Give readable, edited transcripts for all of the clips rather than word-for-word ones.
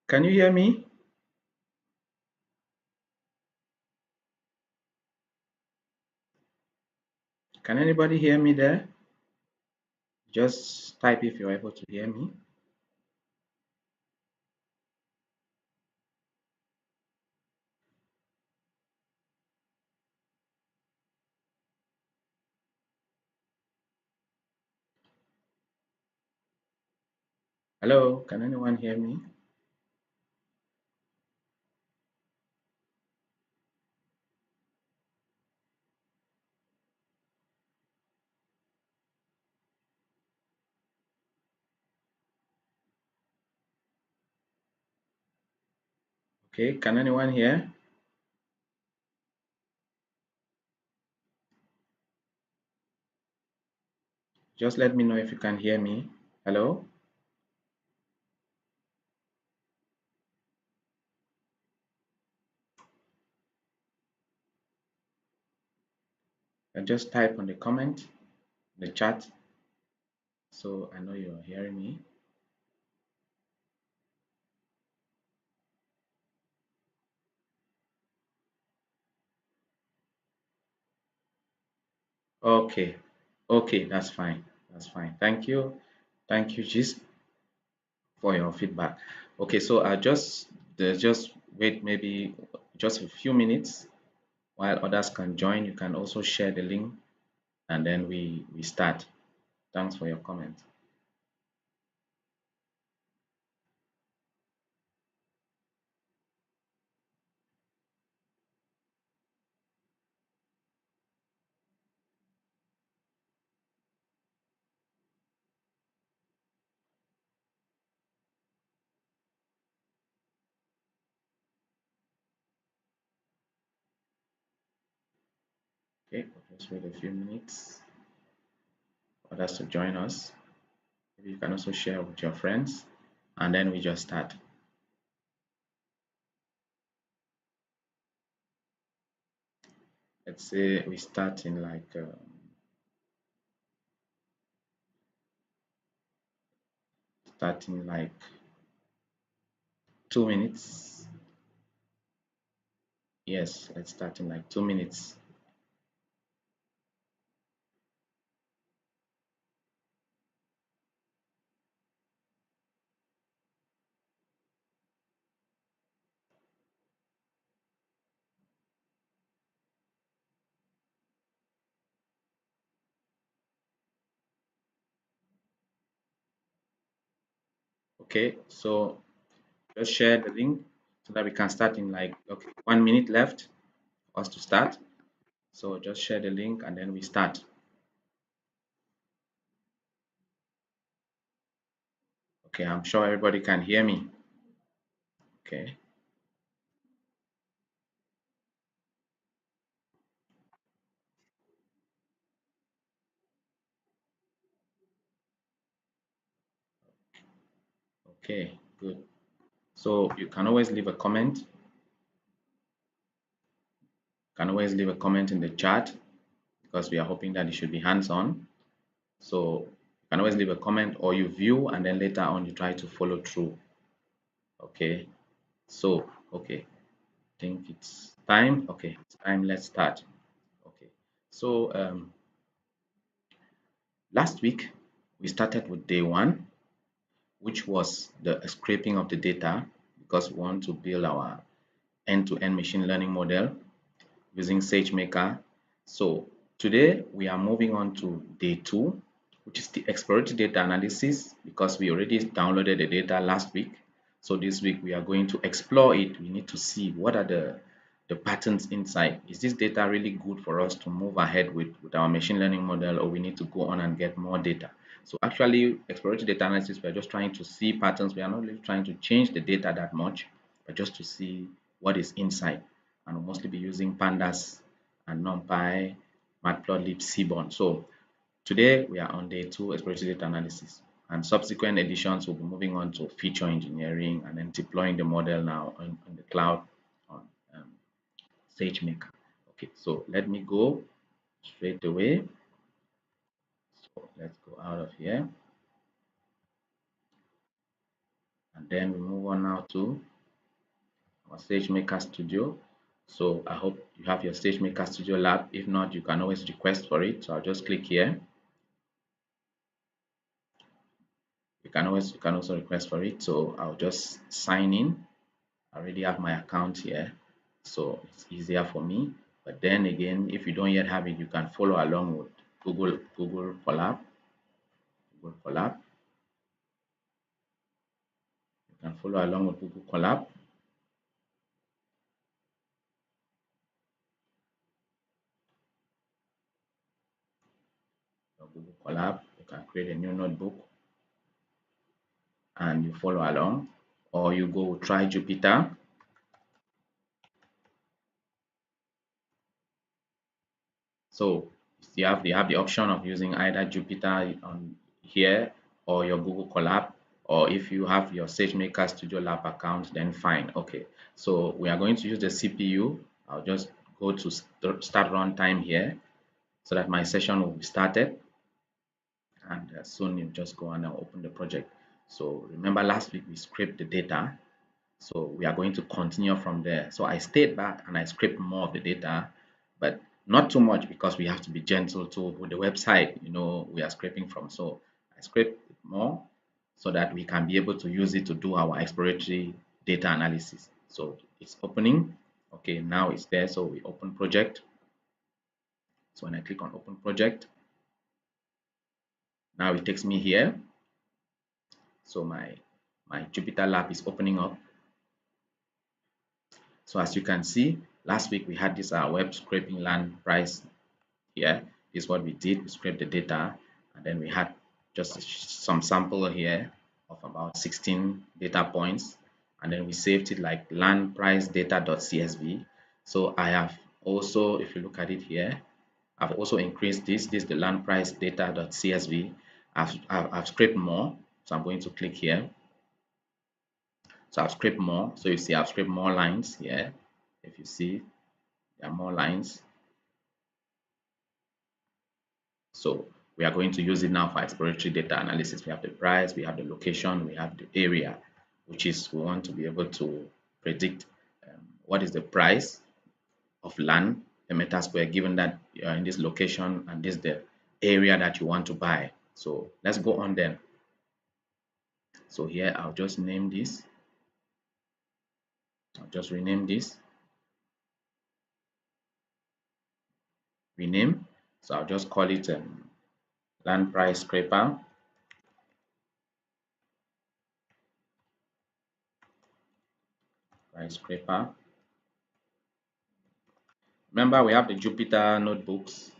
Can you hear me? Can anybody hear me there? Just type if you're able to hear me. Hello, can anyone hear me? Okay, can anyone hear? Just let me know if you can hear me. Hello? And just type on the comment, the chat, so I know you're hearing me. Okay, okay, that's fine. That's fine. Thank you. Thank you, Gis, for your feedback. Okay, so just wait maybe just a few minutes while others can join. You can also share the link and then we start. Thanks for your comment. Okay, we'll just wait a few minutes for others to join us. Maybe you can also share with your friends, and then we just start. Let's say we start in like starting like 2 minutes. Yes, let's start in like 2 minutes. Okay, so just share the link so that we can start in like, okay, 1 minute left for us to start. So just share the link and then we start. Okay, I'm sure everybody can hear me. Okay. Okay, good. So you can always leave a comment. Can always leave a comment in the chat because we are hoping that it should be hands-on. So you can always leave a comment or you view and then later on you try to follow through. Okay. So okay, I think it's time. Okay, it's time. Let's start. Okay. So last week we started with day one, which was the scraping of the data because we want to build our end-to-end machine learning model using Sagemaker. So today we are moving on to day two, which is the exploratory data analysis because we already downloaded the data last week. So this week we are going to explore it. We need to see what are the patterns inside. Is this data really good for us to move ahead with our machine learning model, or we need to go on and get more data? So actually, exploratory data analysis, we're just trying to see patterns. We are not really trying to change the data that much, but just to see what is inside. And we'll mostly be using Pandas and Numpy, Matplotlib, Seaborn. So today we are on day two, exploratory data analysis. And subsequent editions will be moving on to feature engineering and then deploying the model now on the cloud on um, SageMaker. Okay, so let me go straight away. So let's go out of here And then we move on now to our Sagemaker Studio. So I hope you have your Sagemaker Studio lab. If not, you can always request for it. So I'll just click here. You can also request for it. So I'll just sign in. I already have my account here, so it's easier for me. But then again, if you don't yet have it, you can follow along with Google Colab. Google Colab. You can follow along with Google Colab. Google Colab. You can create a new notebook and you follow along, or you go try Jupyter. So you have the option of using either Jupyter on here or your Google Colab, or if you have your SageMaker Studio Lab account, then fine. Okay, so we are going to use the CPU. I'll just go to start runtime here so that my session will be started, and soon you just go and open the project. So remember last week we scraped the data, so we are going to continue from there. So I stayed back and I scraped more of the data, but not too much because we have to be gentle to with the website, we are scraping from. So I scraped more so that we can be able to use it to do our exploratory data analysis. So it's opening. Okay, now it's there. So we open project. So when I click on open project, now it takes me here. So my Jupyter lab is opening up. So as you can see, last week we had this web scraping land price here. This is what we did. We scraped the data, and then we had just some sample here of about 16 data points, and then we saved it like land price data.csv. So I have also, if you look at it here, I've also increased this. This is the land price data.csv. I've scraped more, so I'm going to click here. So I've scraped more. So you see I've scraped more lines here. If you see, there are more lines. So we are going to use it now for exploratory data analysis. We have the price, we have the location, we have the area, which is we want to be able to predict what is the price of land a meter square given that you're in this location and this is the area that you want to buy. So let's go on then. So here I'll just name this. I'll just rename this. Rename. So I'll just call it land price scraper. Price scraper. Remember, we have the Jupyter notebooks,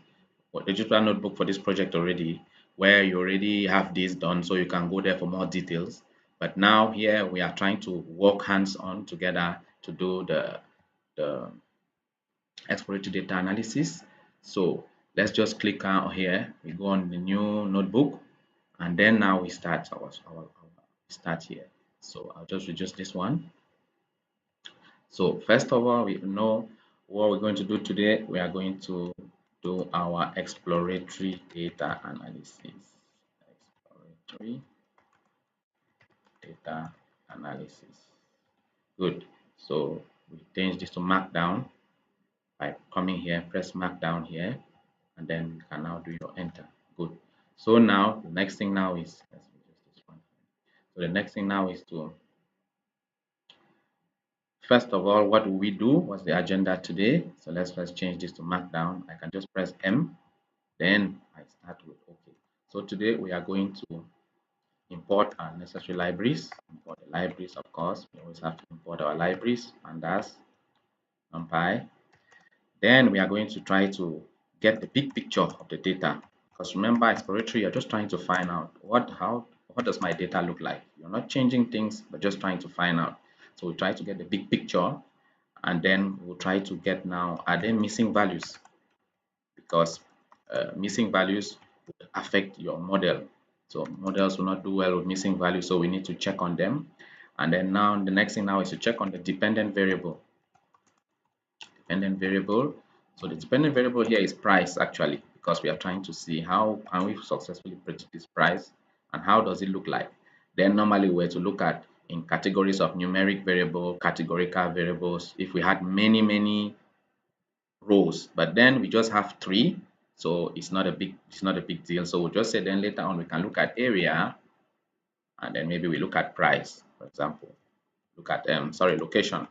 or the Jupyter notebook for this project already, where you already have this done, so you can go there for more details. But now here we are trying to work hands-on together to do the exploratory data analysis. So let's just click on here. We go on the new notebook, and then now we start our start here. So I'll just reduce this one. So first of all, we know what we're going to do today. We are going to do our exploratory data analysis. Exploratory data analysis. Good. So we change this to Markdown by coming here, press Markdown here, and then you can now do your enter. Good. So now the next thing now is let's reduce this one. So the next thing now is to first of all, what do we do? What's the agenda today? So let's first change this to Markdown. I can just press M, then I start with OK. So today we are going to import our necessary libraries. Import the libraries, of course. We always have to import our libraries, Pandas, Numpy. Then we are going to try to get the big picture of the data. Because remember, exploratory, you're just trying to find out what does my data look like. You're not changing things, but just trying to find out. So we try to get the big picture, and then we'll try to get now, are there missing values? Because missing values would affect your model. So models will not do well with missing values, so we need to check on them. And then now the next thing now is to check on the dependent variable. Dependent variable. So the dependent variable here is price actually, because we are trying to see how can we successfully predict this price and how does it look like. Then normally we're to look at in categories of numeric variable, categorical variables, if we had many rows, but then we just have 3, so it's not a big deal. So we'll just say then later on we can look at area, and then maybe we look at price, for example. Look at location.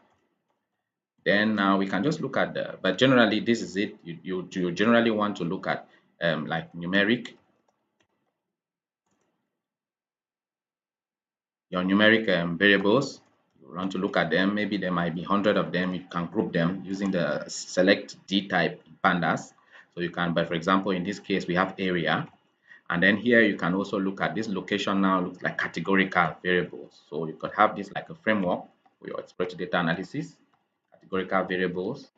Then now we can just look at but generally this is it. You generally want to look at like numeric, your numeric variables. You want to look at them. Maybe there might be 100 of them. You can group them using the select D type in Pandas. So you can, but for example, in this case, we have area. And then here you can also look at this location now looks like categorical variables. So you could have this like a framework for your exploratory data analysis, categorical variables.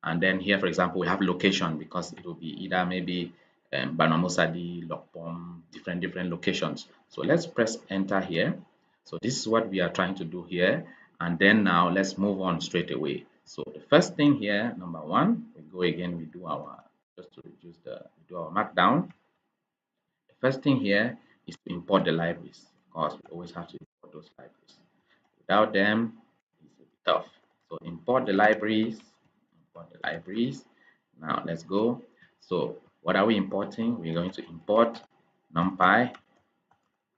And then here, for example, we have location because it will be either maybe Banamosadi, Lokpom, different locations. So let's press enter here. So this is what we are trying to do here. And then now let's move on straight away. So the first thing here, number 1, we go again, we do our, just to reduce we do our markdown. The first thing here is to import the libraries. Of course, we always have to import those libraries. Without them, it's a bit tough. So import the libraries. Import the libraries. Now let's go. So what are we importing? We're going to import Numpy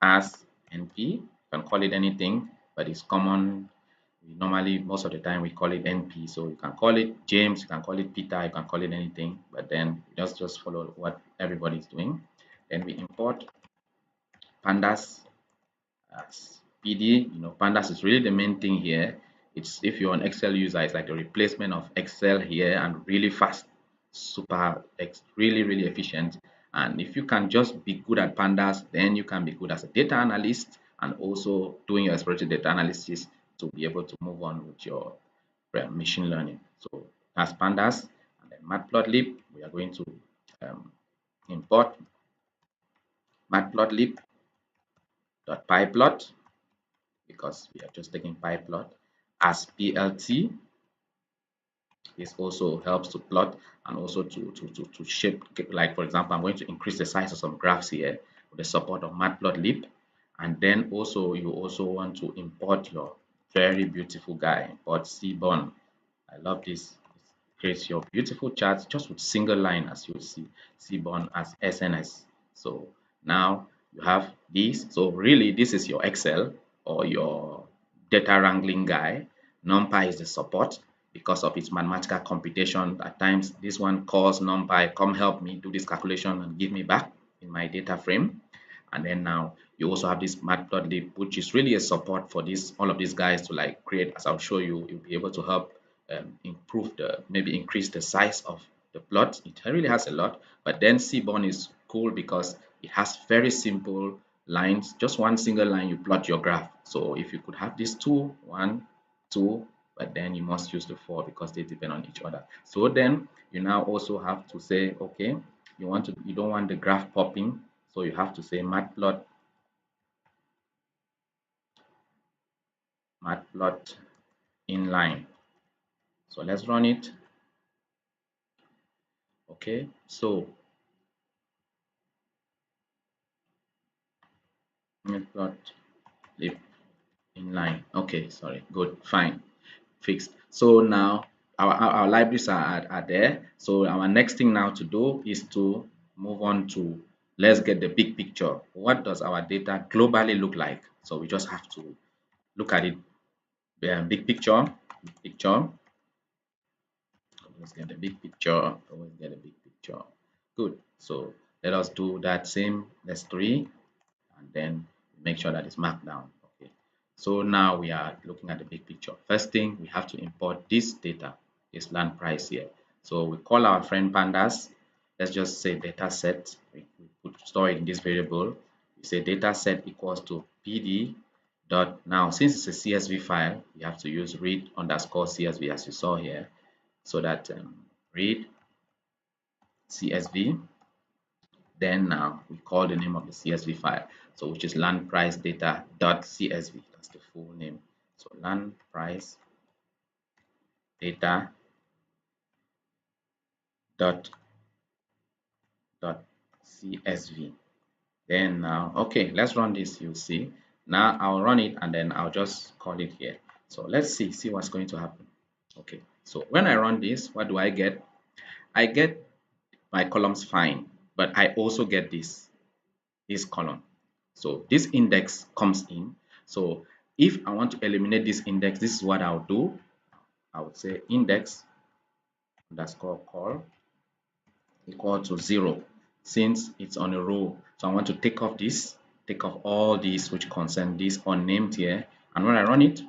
as NP. You can call it anything, but it's common. We normally, most of the time, we call it NP. So you can call it James, you can call it Peter, you can call it anything, but then just follow what everybody is doing. Then we import Pandas as PD. Pandas is really the main thing here. It's, if you're an Excel user, it's like the replacement of Excel here, and really fast, really efficient. And if you can just be good at Pandas, then you can be good as a data analyst and also doing your exploratory data analysis to be able to move on with your machine learning. So that's Pandas. And then Matplotlib, we are going to import matplotlib.pyplot, because we are just taking pyplot as PLT. This also helps to plot and also to shape, like for example, I'm going to increase the size of some graphs here with the support of Matplotlib. And then also you also want to import your very beautiful guy, import Seaborn. I love this. It creates your beautiful charts just with single line, as you see, Seaborn as SNS. So now you have this. So really this is your Excel or your data wrangling guy. Numpy is the support because of its mathematical computation. At times this one calls Numpy, come help me do this calculation and give me back in my data frame. And then now you also have this Matplotlib, which is really a support for this, all of these guys to like create, as I'll show you, you'll be able to help improve maybe increase the size of the plot. It really has a lot, but then Seaborn is cool because it has very simple lines, just one single line, you plot your graph. So if you could have these two, 1, 2, but then you must use the 4 because they depend on each other. So then you now also have to say, okay, you don't want the graph popping, so you have to say matplot inline. So let's run it. Okay, so matplotlib inline. Okay, sorry, good, fine, fixed. So now our libraries are there. So our next thing now to do is to move on to, let's get the big picture. What does our data globally look like? So we just have to look at it, big picture. Let's get the big picture. Always get a big picture. Good. So let us do that same. Let's 3, and then make sure that it's marked down. Okay. So now we are looking at the big picture. First thing, we have to import this data, this land price here. So we call our friend Pandas. Let's just say data set. We put store it in this variable. We say data set equals to PD dot. Now, since it's a CSV file, we have to use read underscore CSV, as you saw here, so that read CSV. Then now we call the name of the CSV file, so which is land price data dot CSV. That's the full name. So land price data dot CSV. Then now, okay, let's run this. You'll see Now I'll run it and then I'll just call it here. So let's see what's going to happen. Okay, so when I run this, what do I get? I get my columns fine, but I also get this column. So this index comes in. So if I want to eliminate this index, this is what I'll do. I would say index underscore call equal to 0 since it's on a row. So I want to take off all these which concern this unnamed here. And when I run it,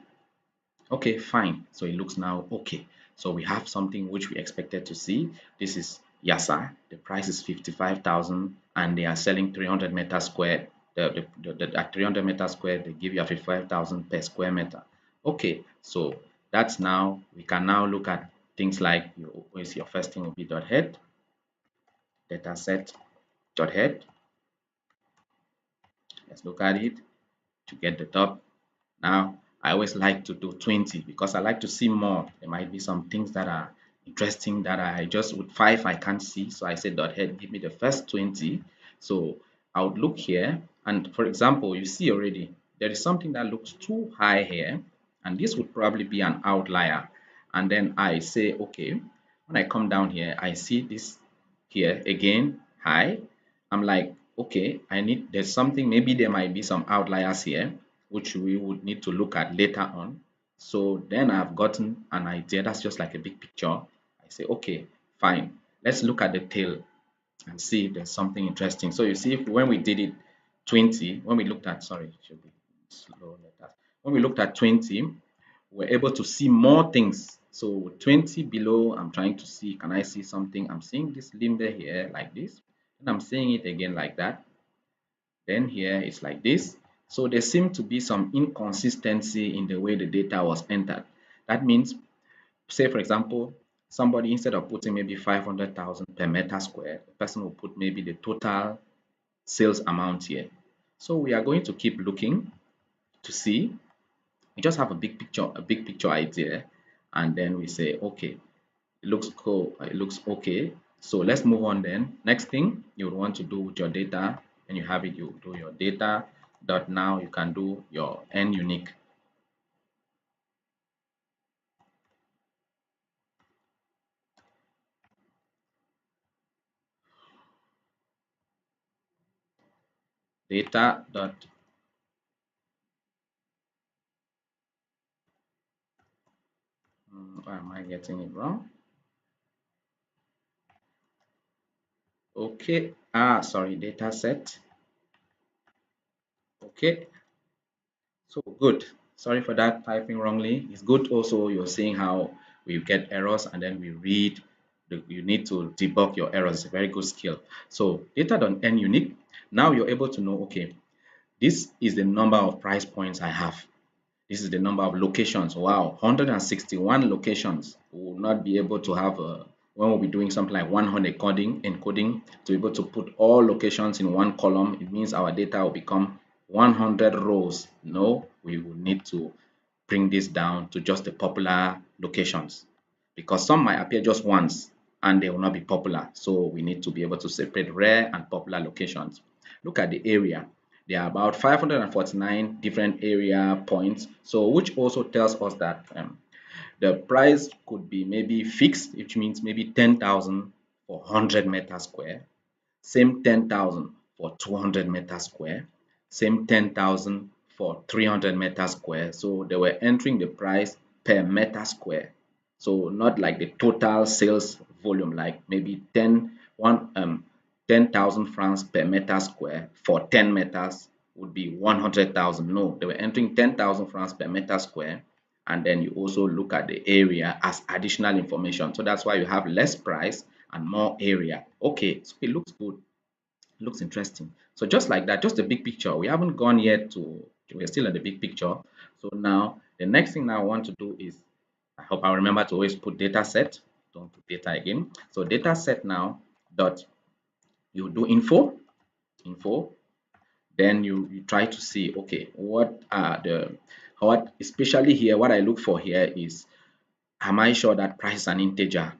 okay, fine. So it looks now okay. So we have something which we expected to see. This is Yasa. The price is 55,000 and they are selling 300 meters squared. At 300 meters squared, they give you a 55,000 per square meter. Okay, so that's now, we can now look at things like your first thing will be dot head, data set dot head. Let's look at it to get the top. Now, I always like to do 20 because I like to see more. There might be some things that are interesting that I just with 5 I can't see. So I say dot head, give me the first 20. So I would look here, and for example, you see already there is something that looks too high here, and this would probably be an outlier. And then I say, okay, when I come down here, I see this here again high. I'm like, okay, there's something, maybe there might be some outliers here which we would need to look at later on. So then I've gotten an idea. That's just like a big picture. I say, okay, fine. Let's look at the tail and see if there's something interesting. So you see, when we did it 20, when we looked at, sorry, it should be slow letters. When we looked at 20, we're able to see more things. So 20 below, I'm trying to see, can I see something? I'm seeing this limber here like this, and I'm seeing it again like that. Then here it's like this. So there seemed to be some inconsistency in the way the data was entered. That means, say for example, somebody, instead of putting maybe 500,000 per meter square, the person will put maybe the total sales amount here. So we are going to keep looking to see. We just have a big picture idea, and then we say, okay, it looks cool, it looks okay. So let's move on then. Next thing you would want to do with your data, and you have it, you do your data dot, now you can do your n unique. Data dot why am I getting it wrong? Okay, sorry, data set. Okay, so good. Sorry for that, typing wrongly. It's good also you're seeing how we get errors and then we read. You need to debug your errors. It's a very good skill. So data.n unique. Now you're able to know, okay, this is the number of price points I have. This is the number of locations. Wow, 161 locations. We will not be able to have when we'll be doing something like 100 encoding to be able to put all locations in one column. It means our data will become 100 rows. No, we will need to bring this down to just the popular locations, because some might appear just once and they will not be popular. So we need to be able to separate rare and popular locations. Look at the area. There are about 549 different area points, so which also tells us that the price could be maybe fixed, which means maybe 10,000 for 100 meters square, same 10,000 for 200 meters square, same 10,000 for 300 meters square. So they were entering the price per meter square. So not like the total sales volume, like maybe 10,000 francs per meter square for 10 meters would be 100,000. No, they were entering 10,000 francs per meter square. And then you also look at the area as additional information. So that's why you have less price and more area. Okay, so it looks good. It looks interesting. So just like that, just the big picture. We haven't gone yet we're still in the big picture. So now the next thing now I want to do is, I hope I remember to always put data set. Don't put data again. So data set now dot, you do info, then you try to see, okay, what are what especially here, what I look for here is, am I sure that price is an integer?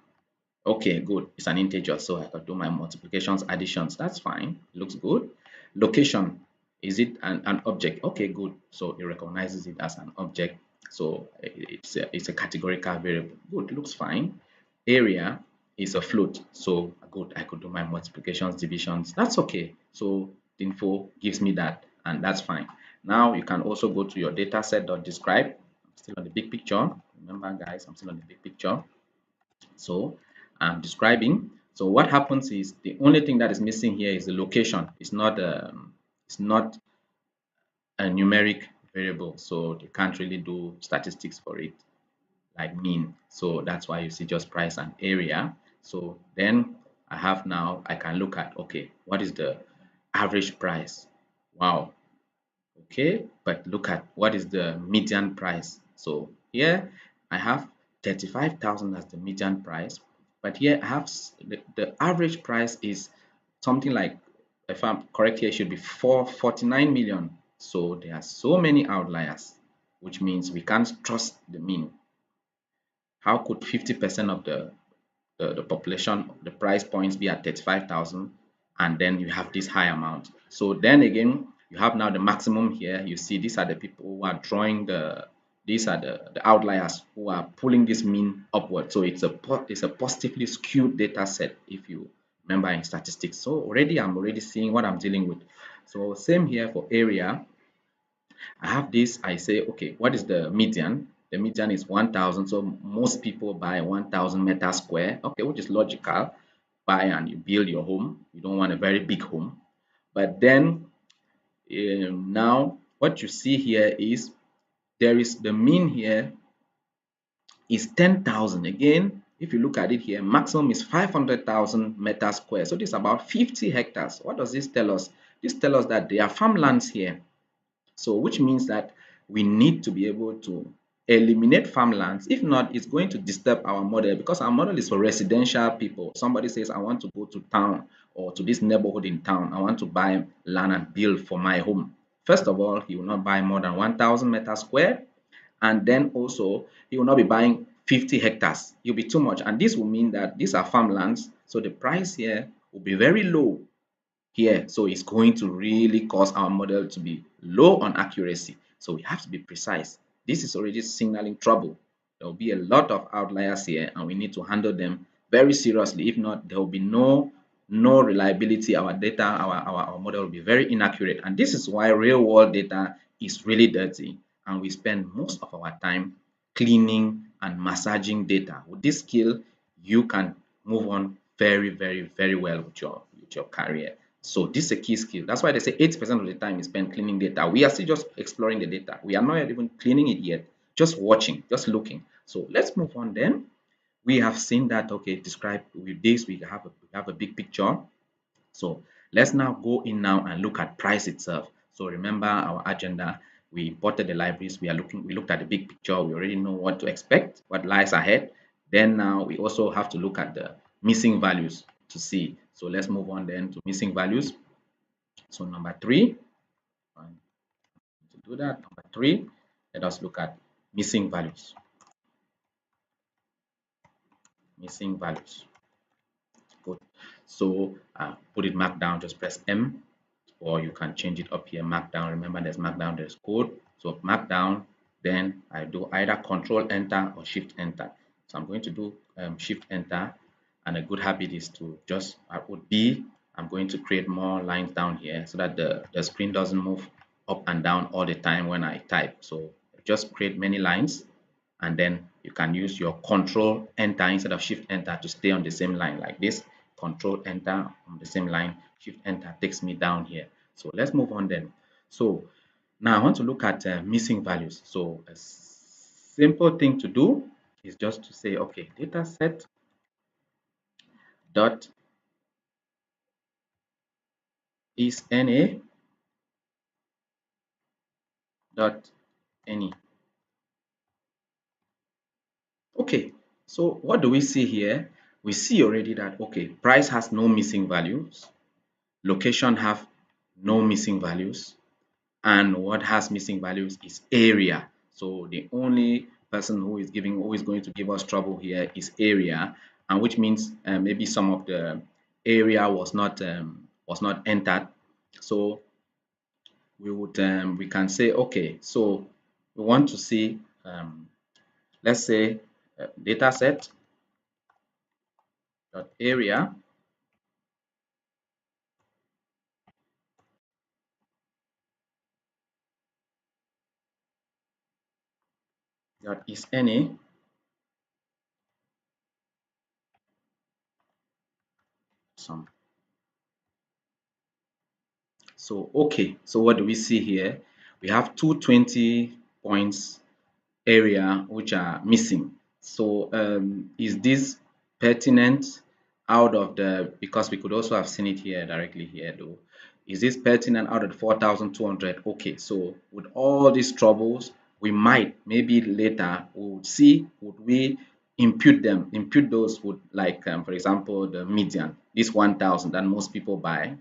Okay, good. It's an integer, so I can do my multiplications, additions. That's fine. Looks good. Location. Is it an object? Okay, good. So it recognizes it as an object. So it's a categorical variable. Good, looks fine. Area is a float. So good, I could do my multiplications, divisions. That's okay. So the info gives me that, and that's fine. Now you can also go to your data set.describe. I'm still on the big picture. Remember, guys, I'm still on the big picture. So I'm describing. So what happens is the only thing that is missing here is the location. It's not a numeric variable, so they can't really do statistics for it like mean. So that's why you see just price and area. So then I can look at, okay, what is the average price? Wow. Okay, but look at what is the median price. So here I have 35,000 as the median price, but here I have the average price is something like, if I'm correct here, it should be 449 million. So there are so many outliers, which means we can't trust the mean. How could 50% of the population, the price points be at 35,000, and then you have this high amount? So then again, you have now the maximum here. You see these are the people who are drawing these are the outliers who are pulling this mean upward. So it's a positively skewed data set, if you remember in statistics. So I'm already seeing what I'm dealing with. So same here for area. I have this, I say, okay, what is the median? The median is 1,000. So most people buy 1,000 meter square, okay, which is logical. Buy and you build your home. You don't want a very big home. But then now what you see here is there is the mean here is 10,000. Again, if you look at it here, maximum is 500,000 meter square. So this is about 50 hectares. What does this tell us? This tells us that there are farmlands here. So which means that we need to be able to eliminate farmlands. If not, it's going to disturb our model, because our model is for residential people. Somebody says, I want to go to town or to this neighborhood in town. I want to buy land and build for my home. First of all, he will not buy more than 1,000 meters square. And then also, he will not be buying 50 hectares. It will be too much. And this will mean that these are farmlands. So the price here will be very low here. So it's going to really cause our model to be low on accuracy. So we have to be precise. This is already signaling trouble. There will be a lot of outliers here, and we need to handle them very seriously. If not, there will be no reliability. Our data, our model will be very inaccurate. And this is why real world data is really dirty, and we spend most of our time cleaning and massaging data. With this skill, you can move on very, very, very well with your career. So this is a key skill. That's why they say 80% of the time is spent cleaning data. We are still just exploring the data. We are not even cleaning it yet. Just watching, just looking. So let's move on then. We have seen that, okay, describe with this, we have a big picture. So let's now go in now and look at price itself. So remember our agenda. We imported the libraries. We looked at the big picture. We already know what to expect, what lies ahead. Then now we also have to look at the missing values to see. So let's move on then to missing values. So number 3, to do that, number 3, let us look at missing values. Missing values. Good. So put it markdown, just press M, or you can change it up here, markdown. Remember, there's markdown, there's code. So markdown, then I do either control enter or shift enter. So I'm going to do shift enter, and a good habit is to just I'm going to create more lines down here so that the screen doesn't move up and down all the time when I type. So just create many lines, and then you can use your control enter instead of shift enter to stay on the same line like this. Control enter on the same line, shift enter takes me down here. So let's move on then. So now I want to look at missing values. So a simple thing to do is just to say, okay, data set dot is na dot any. Okay, so what do we see here? We see already that, okay, price has no missing values, location have no missing values, and what has missing values is area. So the only person who is going to give us trouble here is area, and which means maybe some of the area was not entered. So we can say, okay, so we want to see, let's say, data set dot area dot is any some. So okay, so what do we see here? We have 220 points area which are missing. So is this pertinent out of the, because we could also have seen it here directly here though. Is this pertinent out of the 4,200? Okay, so with all these troubles, we might maybe later we would see, would we impute them, impute those would, like for example the median, this 1,000 that most people buy,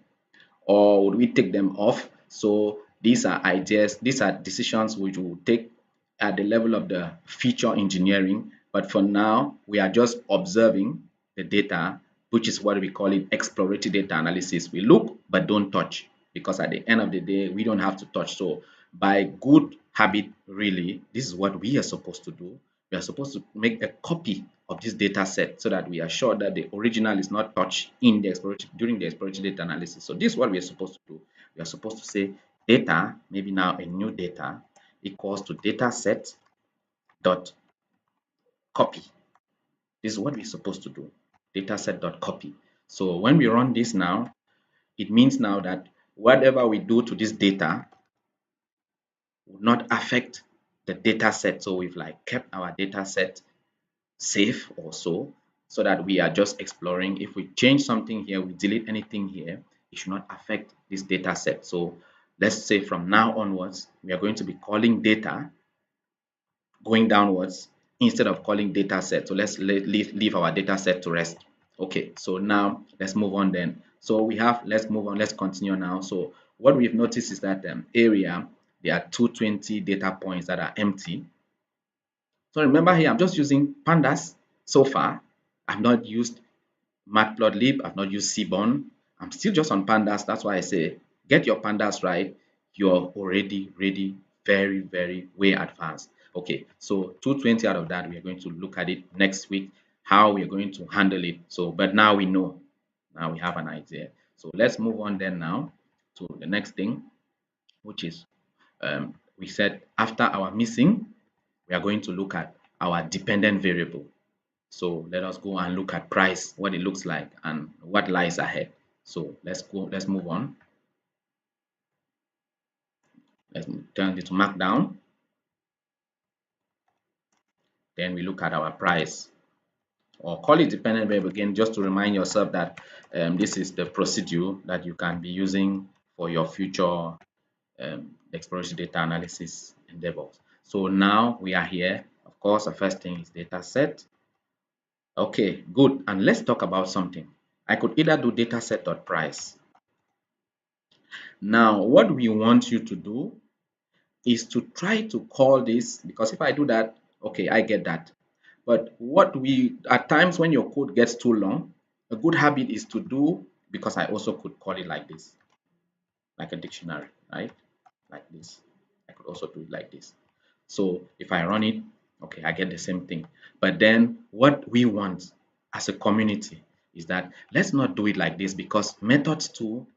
or would we take them off? So these are ideas, these are decisions which we will take at the level of the feature engineering. But for now, we are just observing the data, which is what we call it exploratory data analysis. We look but don't touch, because at the end of the day, we don't have to touch. So by good habit, really, this is what we are supposed to do. We are supposed to make a copy of this data set so that we are sure that the original is not touched in the exploratory, during the exploratory data analysis. So this is what we are supposed to do. We are supposed to say data, maybe now a new data, equals to data set dot copy. This is what we're supposed to do. Data set dot copy. So when we run this now, it means now that whatever we do to this data will not affect the data set. So we've like kept our data set safe also, so that we are just exploring. If we change something here, we delete anything here, it should not affect this data set. So let's say from now onwards, we are going to be calling data going downwards instead of calling data set. So let's leave our data set to rest. Okay, so now let's move on then. So we have, let's move on, let's continue now. So what we've noticed is that area, there are 220 data points that are empty. So remember here, I'm just using Pandas so far. I've not used Matplotlib, I've not used Seaborn. I'm still just on Pandas. That's why I say, get your Pandas right. You're already ready, very, very way advanced. Okay, so 220 out of that, we are going to look at it next week, how we are going to handle it. So, but now we know, now we have an idea. So let's move on then now to the next thing, which is we said after our missing, we are going to look at our dependent variable. So let us go and look at price, what it looks like and what lies ahead. So let's go, let's move on. Let's turn it to Markdown. Then we look at our price, or call it dependent variable again, just to remind yourself that this is the procedure that you can be using for your future exploratory data analysis endeavors. So now we are here. Of course, the first thing is data set. Okay, good. And let's talk about something. I could either do dataset.price. Now, what we want you to do is to try to call this, because if I do that, okay, I get that. But what we, at times when your code gets too long, a good habit is to do, because I also could call it like this, like a dictionary, right? Like this. I could also do it like this. So if I run it, okay, I get the same thing. But then what we want as a community is that let's not do it like this, because methods too,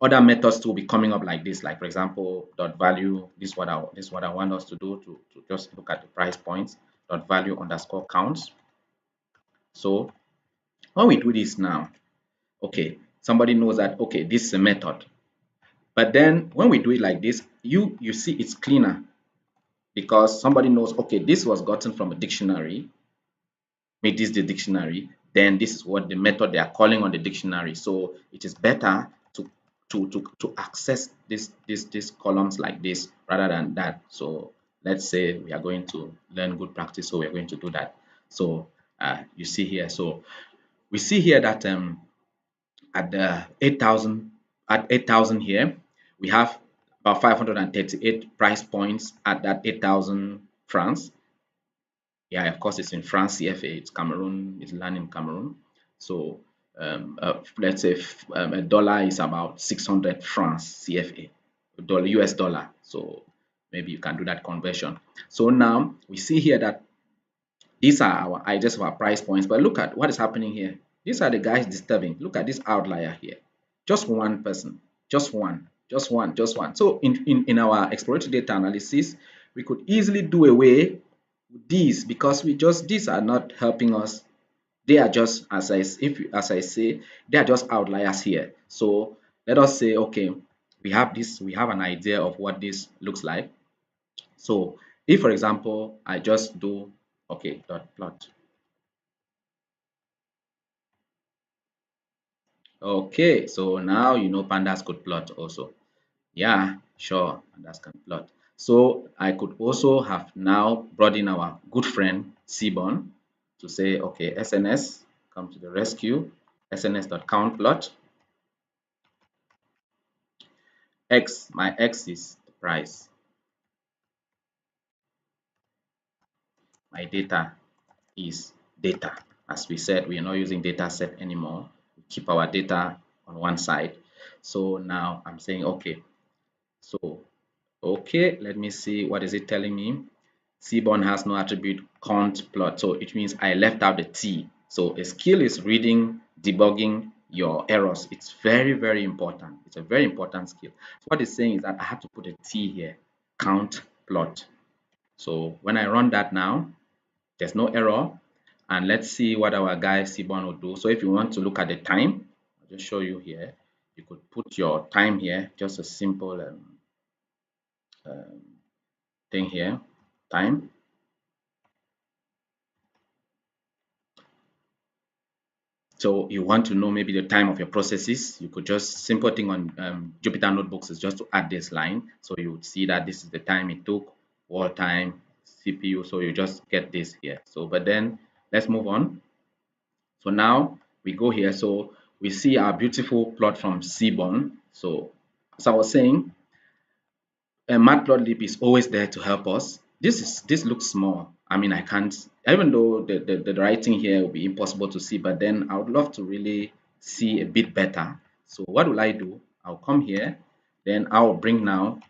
other methods too will be coming up like this. Like for example, dot value, this is what I want us to do, to just look at the price points, dot value underscore counts. So when we do this now, okay, somebody knows that, okay, this is a method. But then when we do it like this, you see it's cleaner, because somebody knows, okay, this was gotten from a dictionary, make this the dictionary, then this is what the method they are calling on the dictionary. So it is better to access these columns like this rather than that. So let's say we are going to learn good practice, so we are going to do that. So you see here, so we see here that at the 8,000 here, we have about 538 price points at that 8,000 francs. Yeah, of course, it's in France, CFA, it's Cameroon, it's land in Cameroon. So let's say a dollar is about 600 francs CFA. US dollar. So maybe you can do that conversion. So now we see here that these are our ideas of our price points, but look at what is happening here. These are the guys disturbing. Look at this outlier here. Just one person, just one, just one, just one. So in our exploratory data analysis, we could easily do away with these because these are not helping us. They are just, as I say, they are just outliers here. So let us say, okay, we have an idea of what this looks like. So if, for example, I just do, okay, dot plot. Okay, so now you know pandas could plot also. Yeah, sure, pandas can plot. So I could also have now brought in our good friend Seaborn to say, okay, SNS, come to the rescue, sns.countplot. My X is the price. My data is data. As we said, we are not using data set anymore. We keep our data on one side. So now I'm saying, okay, so, okay, let me see, what is it telling me? Seaborn has no attribute count plot. So it means I left out the T. So a skill is reading, debugging your errors. It's very, very important. It's a very important skill. So what it's saying is that I have to put a T here, count plot. So when I run that now, there's no error. And let's see what our guy Seaborn will do. So if you want to look at the time, I'll just show you here. You could put your time here, just a simple um, thing here, time. So you want to know maybe the time of your processes. You could just simple thing on Jupyter notebooks is just to add this line. So you would see that this is the time it took, wall time, CPU. So you just get this here. So, but then let's move on. So now we go here. So we see our beautiful plot from Seaborn. So as I was saying, Matplotlib is always there to help us. This looks small. I mean, I can't, even though the writing here will be impossible to see, but then I would love to really see a bit better. So what will I do? I'll come here, then I'll bring now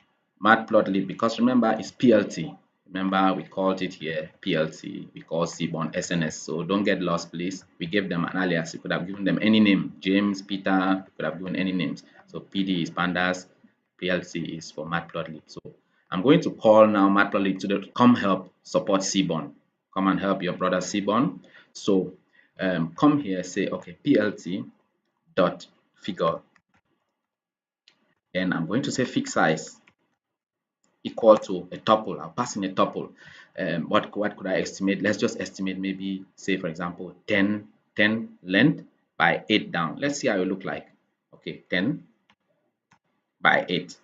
Matplotlib, because remember it's PLT. Remember we called it here PLT. We call Seaborn SNS. So don't get lost, please. We gave them an alias. You could have given them any name. James, Peter, you could have given any names. So PD is Pandas, PLC is for Matplotlib. So I'm going to call now Matplotlib to come help support Seaborn. Come and help your brother Seaborn. So come here, say, okay, PLT dot figure. And I'm going to say fixed size equal to a tuple. I'll pass in a tuple. What could I estimate? Let's just estimate maybe, say, for example, 10 length by 8 down. Let's see how it look like. Okay, 10 by 8.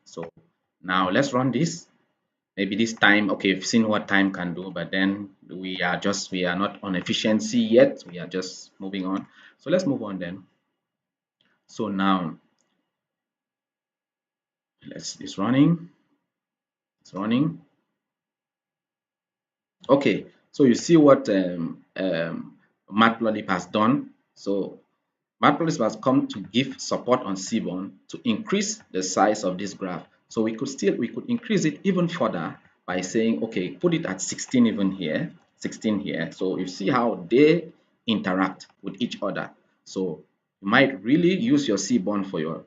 So now let's run this. Maybe this time, okay, we've seen what time can do, but then we are not on efficiency yet. We are just moving on. So let's move on then. So now it's running. It's running. Okay, so you see what Matplotlib has done. So Matplotlib has come to give support on Seaborn to increase the size of this graph. So we could increase it even further by saying, okay, put it at 16 even here, 16 here. So you see how they interact with each other. So you might really use your Seaborn for your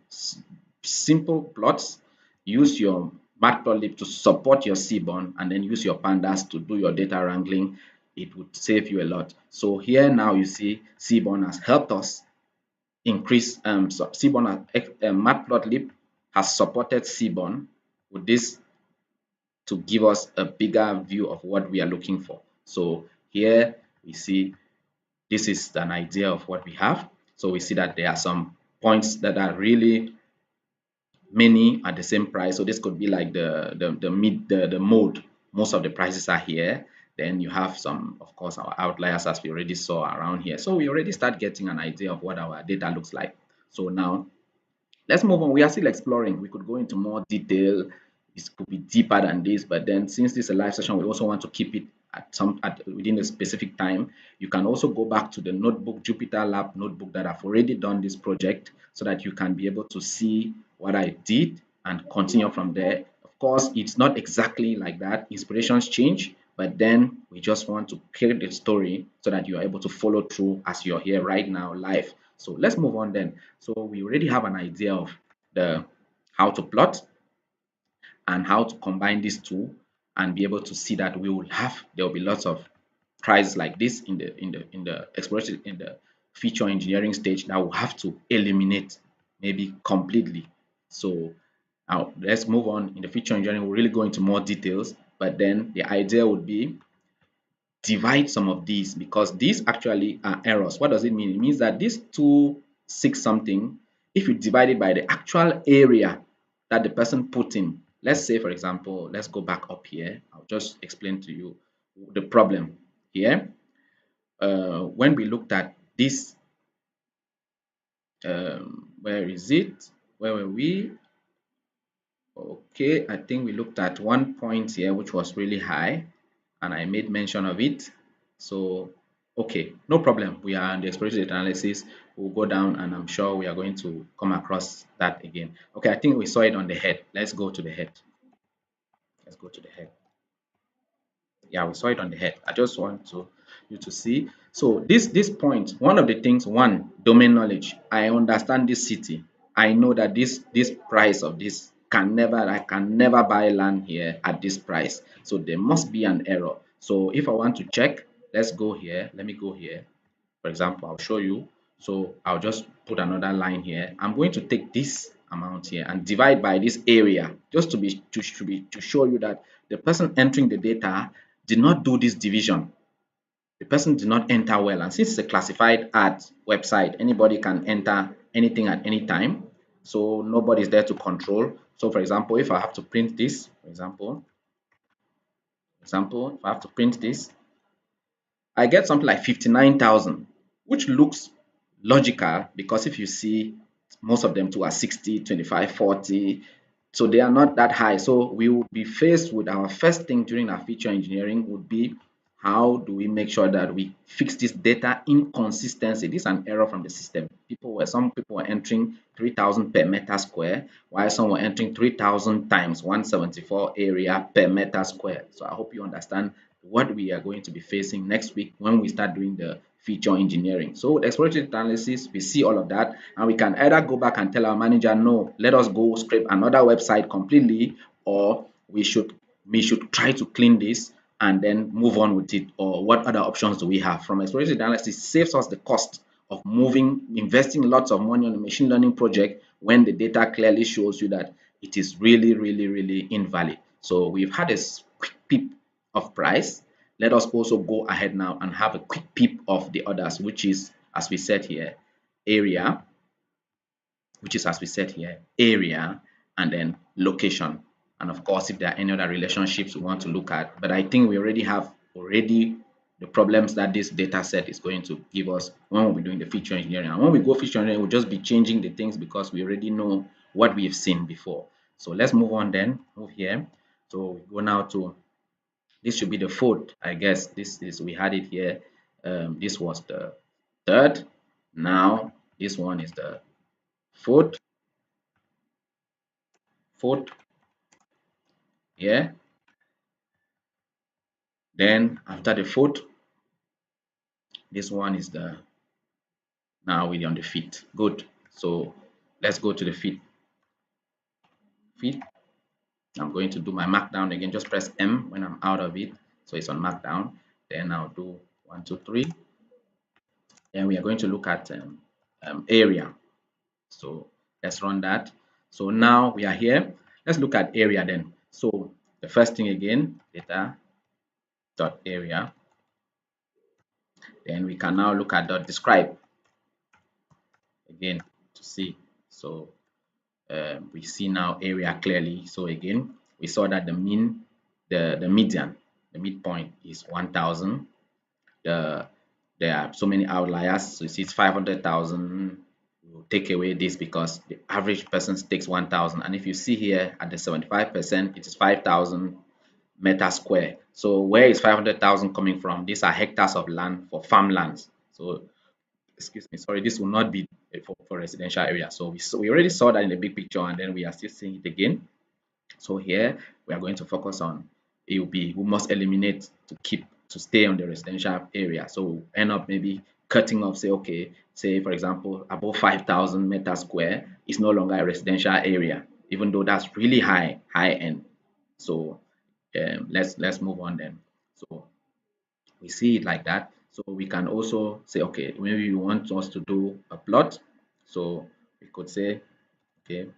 simple plots, use your Matplotlib to support your Seaborn, and then use your Pandas to do your data wrangling. It would save you a lot. So here now you see Seaborn has helped us increase so Seaborn Matplotlib has supported Seaborn with this to give us a bigger view of what we are looking for. So here we see this is an idea of what we have. So we see that there are some points that are really many at the same price. So this could be like the mode. Most of the prices are here. Then you have some, of course, our outliers as we already saw around here. So we already start getting an idea of what our data looks like. So now let's move on. We are still exploring. We could go into more detail. It could be deeper than this, but then since this is a live session, we also want to keep it within a specific time. You can also go back to the notebook, Jupyter Lab notebook that I've already done this project, so that you can be able to see what I did and continue from there. Of course, it's not exactly like that. Inspirations change, but then we just want to create the story so that you are able to follow through as you're here right now live. So let's move on then. So we already have an idea of the how to plot and how to combine these two and be able to see that we will have there will be lots of prizes like this in the exploration in the feature engineering stage that we'll have to eliminate maybe completely. So now let's move on. In the feature engineering, we'll really go into more details, but then the idea would be divide some of these, because these actually are errors. What does it mean? It means that this 2 6 something, if you divide it by the actual area that the person put in, let's say for example, let's go back up here. I'll just explain to you the problem here. When we looked at this, where is it? Where were we? Okay, I think we looked at one point here which was really high, and I made mention of it. So, okay, no problem. We are on the exploratory data analysis. We'll go down, and I'm sure we are going to come across that again. Okay, I think we saw it on the head. Let's go to the head. Let's go to the head. Yeah, we saw it on the head. I just want you to see. So this point, one of the things, one, domain knowledge. I understand this city. I know that this price of this I can never buy land here at this price. So there must be an error. So if I want to check, let's go here. Let me go here. For example, I'll show you. So I'll just put another line here. I'm going to take this amount here and divide by this area, just to show you that the person entering the data did not do this division. The person did not enter well, and since it's a classified ad website, anybody can enter anything at any time. So nobody is there to control. So for example, if I have to print this, for example, if I have to print this, I get something like 59,000, which looks logical because if you see most of them too are 60, 25, 40, so they are not that high. So we would be faced with our first thing during our feature engineering would be how do we make sure that we fix this data inconsistency. This is an error from the system. Some people were entering 3,000 per meter square, while some were entering 3,000 times 174 area per meter square. So I hope you understand what we are going to be facing next week when we start doing the feature engineering. So with exploratory data analysis, we see all of that, and we can either go back and tell our manager, no, let us go scrape another website completely, or we should try to clean this and then move on with it. Or what other options do we have? From exploratory data analysis, saves us the cost of investing lots of money on a machine learning project when the data clearly shows you that it is really, really, really invalid. So we've had a quick peep of price. Let us also go ahead now and have a quick peep of the others, which is, as we said here, area, and then location. And of course, if there are any other relationships we want to look at, but I think we already have the problems that this data set is going to give us when we'll be doing the feature engineering. And when we go feature engineering, we'll just be changing the things because we already know what we've seen before. So let's move on then, move here. So we go now to, this should be the fourth, I guess. We had it here. This was the third. Now this one is the fourth. Yeah. Then after the fourth, this one is the, now we're on the fifth. Good. So let's go to the fifth. I'm going to do my markdown again. Just press M when I'm out of it. So it's on markdown. Then I'll do 1, 2, 3. Then we are going to look at area. So let's run that. So now we are here. Let's look at area then. So the first thing again, data dot area. Then we can now look at dot describe again to see. So we see now area clearly. So again, we saw that the mean, the median, the midpoint is 1,000. There are so many outliers. So you see it's 500,000. We'll take away this because the average person takes 1,000. And if you see here at the 75%, it is 5,000. meter square. So where is 500,000 coming from? These are hectares of land for farmlands. So excuse me, sorry, this will not be for residential area. So we already saw that in the big picture, and then we are still seeing it again. So here we are going to focus on AUP. We must eliminate to stay on the residential area. So we'll end up maybe cutting off, say, okay, say for example, above 5,000 meters square is no longer a residential area, even though that's really high end. So let's move on then. So we see it like that. So we can also say, okay, maybe you want us to do a plot. So we could say, okay,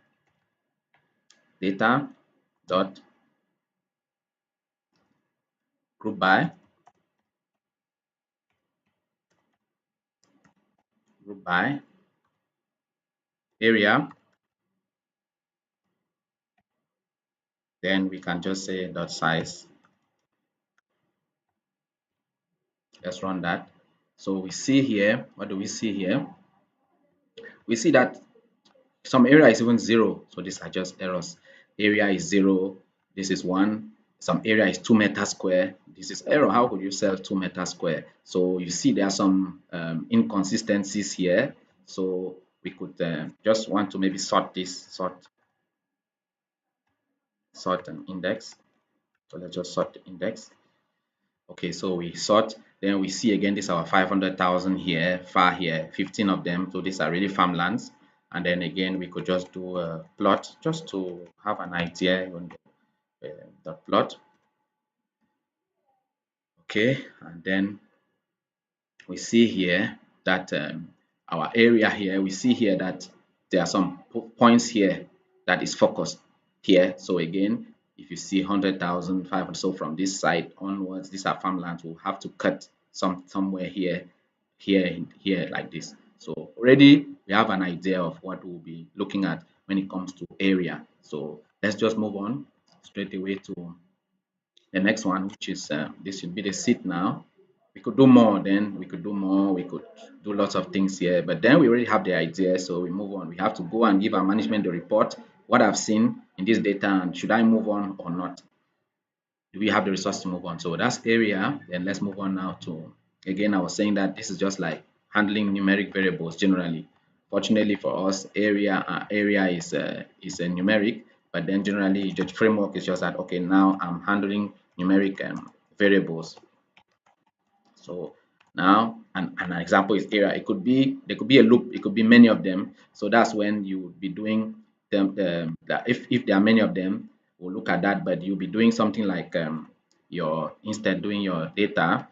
data dot group by area. Then we can just say dot size. Let's run that. So we see here, what do we see here? We see that some area is even 0. So these are just errors. Area is 0. This is 1. Some area is 2 meters square. This is error. How could you sell 2 meters square? So you see there are some inconsistencies here. So we could just want to maybe sort this, sort an index. So let's just sort the index. Okay, so we sort, then we see again this our 500,000 here, far here, 15 of them. So these are really farmlands. And then again, we could just do a plot just to have an idea on the plot. Okay, and then we see here that our area here, we see here that there are some points here that is focused here. So again, if you see 100,000, 500, so from this side onwards, these are farmlands. We'll have to cut somewhere here, here like this. So already we have an idea of what we'll be looking at when it comes to area. So let's just move on straight away to the next one, which is this should be the seat now. We could do more, then we could do more, we could do lots of things here, but then we already have the idea, so we move on. We have to go and give our management the report, what I've seen in this data, and should I move on or not? Do we have the resource to move on? So that's area. Then let's move on now to, again, I was saying that this is just like handling numeric variables generally. Fortunately for us, area is a numeric, but then generally the framework is just that, okay, now I'm handling numeric variables. So now an example is area. It could be, there could be a loop, it could be many of them. So that's when you would be doing them, if there are many of them, we'll look at that, but you'll be doing something like your, instead doing your data,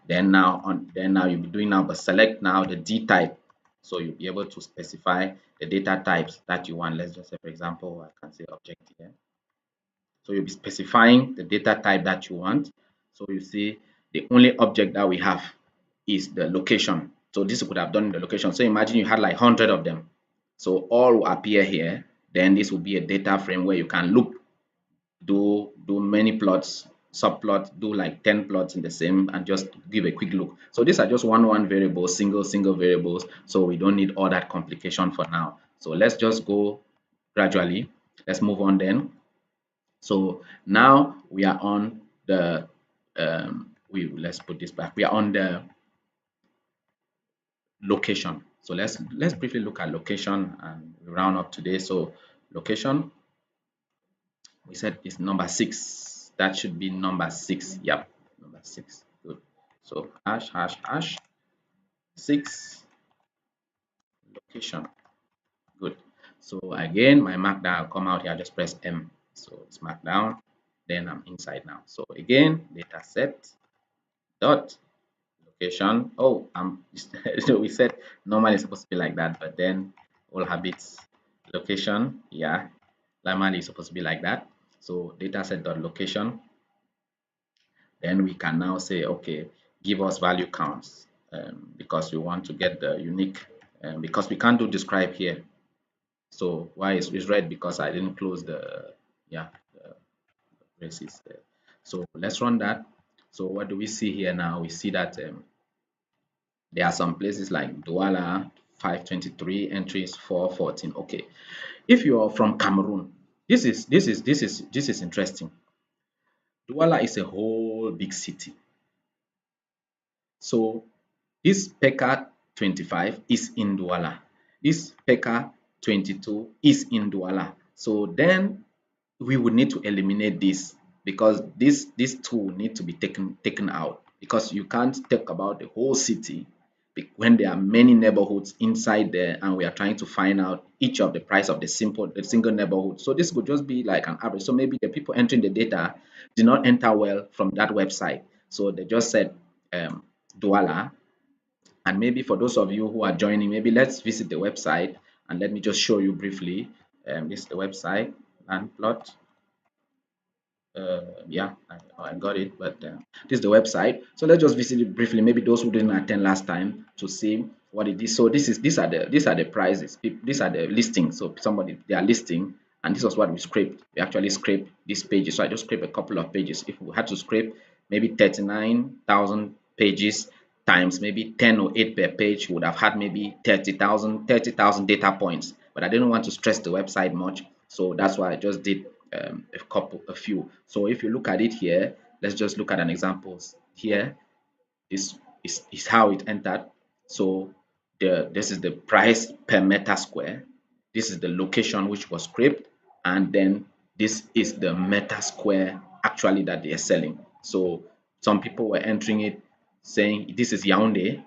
then now you'll be doing now, but select now the D type. So you'll be able to specify the data types that you want. Let's just say, for example, I can say object here. So you'll be specifying the data type that you want. So you see the only object that we have is the location. So this could have done the location. So imagine you had like 100 of them. So all will appear here. Then this will be a data frame where you can loop, do many plots, subplot, do like 10 plots in the same, and just give a quick look. So these are just one variables, single variables. So we don't need all that complication for now. So let's just go gradually. Let's move on then. So now we are on the let's put this back. We are on the location. So let's briefly look at location and we round up today. So location, we said is number 6. That should be number 6. Yep, number 6. Good. So hash 6 location. Good. So again, my markdown will come out here. I just press M. So it's markdown. Then I'm inside now. So again, data set dot location. Oh, so we said normally it's supposed to be like that, but then all habits location, yeah, normally it's supposed to be like that. So dataset dot location. Then we can now say, okay, give us value counts, because we want to get the unique, because we can't do describe here. So why is red? Because I didn't close the, yeah, the braces there. So let's run that. So what do we see here now? We see that there are some places like Douala 523, entries 414. Okay, if you are from Cameroon, this is interesting. Douala is a whole big city. So this Peka 25 is in Douala. This Peka 22 is in Douala. So then we would need to eliminate this, because this two need to be taken out, because you can't talk about the whole city when there are many neighborhoods inside there, and we are trying to find out each of the price of the single neighborhood. So this could just be like an average. So maybe the people entering the data did not enter well from that website, so they just said Douala. And maybe for those of you who are joining, maybe let's visit the website, and let me just show you briefly. This is the website, Landplot. Yeah, I got it, but this is the website. So let's just visit it briefly. Maybe those who didn't attend last time, to see what it is. So these are the prices. These are the listings. So somebody, they are listing, and this was what we scraped. We actually scraped these pages. So I just scraped a couple of pages. If we had to scrape maybe 39,000 pages times maybe 10 or 8 per page, would have had maybe 30,000 data points. But I didn't want to stress the website much, so that's why I just did a few. So if you look at it here, let's just look at an examples here. Is how it entered. So this is the price per meter square. This is the location which was scraped, and then this is the meter square actually that they are selling. So some people were entering it saying this is Yaoundé.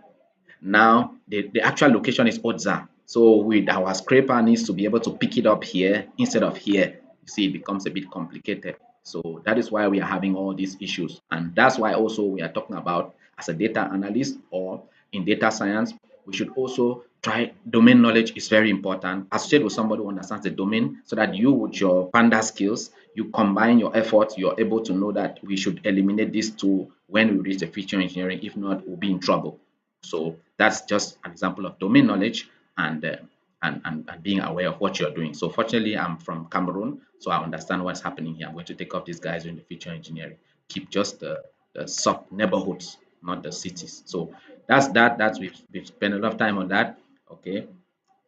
Now the actual location is Otza. So with our scraper needs to be able to pick it up here instead of here. You see, it becomes a bit complicated. So that is why we are having all these issues. And that's why also we are talking about, as a data analyst or in data science, we should also try. Domain knowledge is very important. Associate with somebody who understands the domain, so that you, with your Panda skills, you combine your efforts, you're able to know that we should eliminate these two when we reach the feature engineering. If not, we'll be in trouble. So that's just an example of domain knowledge, and and being aware of what you're doing. So fortunately, I'm from Cameroon, so I understand what's happening here. I'm going to take off these guys in the feature engineering. Keep just the sub neighborhoods, not the cities. So that's we've spent a lot of time on that. Okay.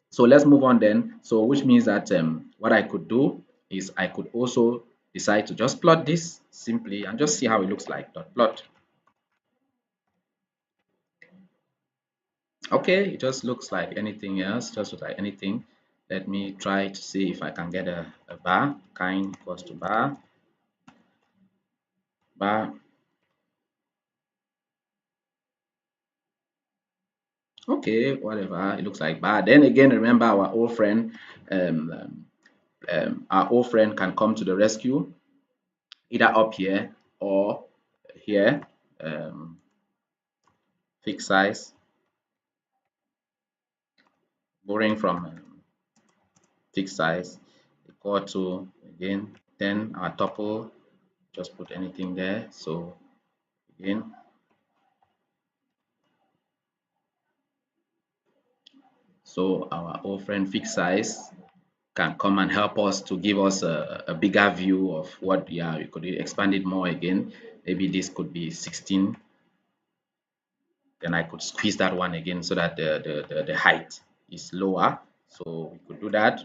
So let's move on then. So which means that what I could do is I could also decide to just plot this simply and just see how it looks like. Dot plot. Okay, it just looks like anything else, just looks like anything. Let me try to see if I can get a bar. Kind equals to bar. Okay, whatever, it looks like bar. Then again, remember our old friend, our old friend can come to the rescue, either up here or here. Um, Fixed size, borrowing from fixed size, equal to, again, then our tuple, just put anything there. So again, so our old friend fixed size can come and help us to give us a bigger view of what, yeah, we could expand it more again. Maybe this could be 16. Then I could squeeze that one again so that the height is lower. So we could do that.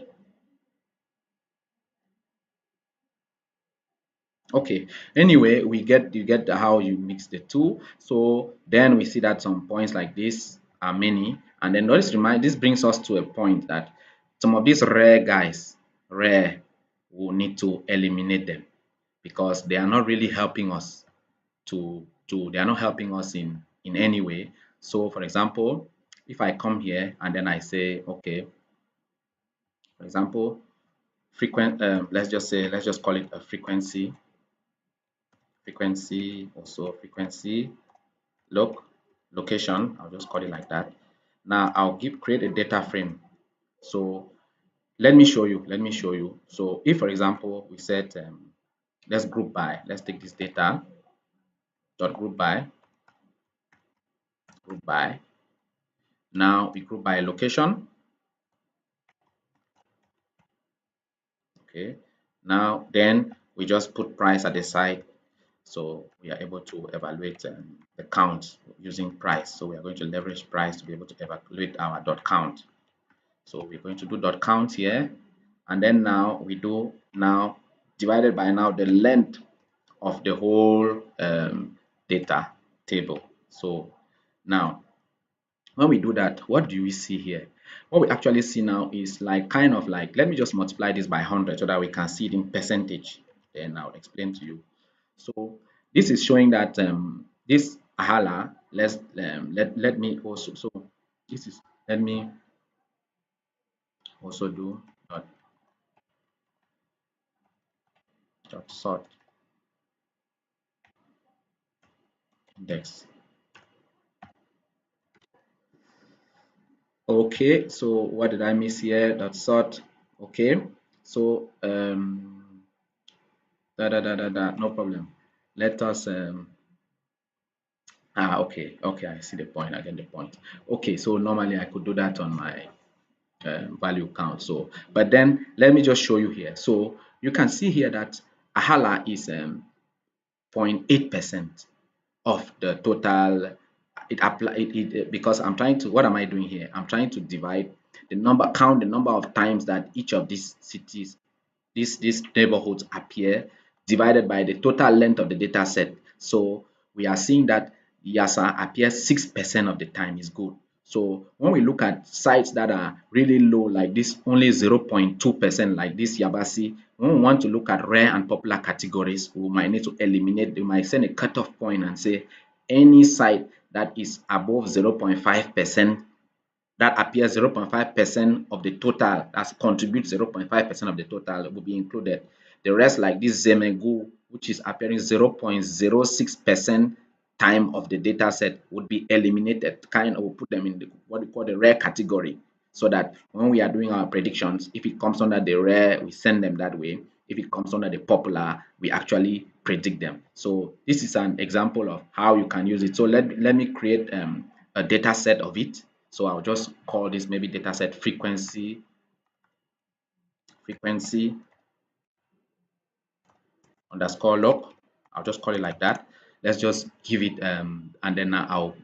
Okay, anyway, you get how you mix the two. So then we see that some points like this are many, and then this brings us to a point that some of these rare guys, rare, will need to eliminate them, because they are not really helping us they are not helping us in any way. So for example, if I come here and then I say, okay, for example, let's just call it a frequency, location. I'll just call it like that. Now I'll create a data frame. So let me show you. So if, for example, we said let's group by, let's take this data dot group by. Now we group by location. Okay. Now then we just put price at the side, so we are able to evaluate the count using price. So we are going to leverage price to be able to evaluate our dot count. So we're going to do dot count here, and then now we do now divided by now the length of the whole data table. So now when we do that, what do we see here? What we actually see now is like kind of like, let me just multiply this by 100 so that we can see it in percentage. Then I'll explain to you. So this is showing that this ahala, let me also, so this is, let me also do dot sort index. Okay, so what did I miss here? Dot sort. Okay, so no problem. Let us okay, I see the point. I get the point. Okay, so normally I could do that on my value count. So, but then let me just show you here. So you can see here that ahala is 0.8% of the total. It apply it because I'm trying to, what am I doing here? I'm trying to divide the number, count the number of times that each of these cities, these neighborhoods appear, divided by the total length of the data set. So we are seeing that Yasa appears 6% of the time. Is good. So when we look at sites that are really low, like this, only 0.2%, like this Yabasi, when we want to look at rare and popular categories, we might need to eliminate, we might send a cutoff point and say any site that is above 0.5%, that appears 0.5% of the total, that contributes 0.5% of the total, will be included. The rest, like this Zemegu, which is appearing 0.06% time of the data set, would be eliminated. Kind of, we'll put them in the, what we call the rare category, so that when we are doing our predictions, if it comes under the rare, we send them that way. If it comes under the popular, we actually predict them. So this is an example of how you can use it. So let me create a data set of it. So I'll just call this maybe data set frequency underscore log. I'll just call it like that. Let's just give it and then I'll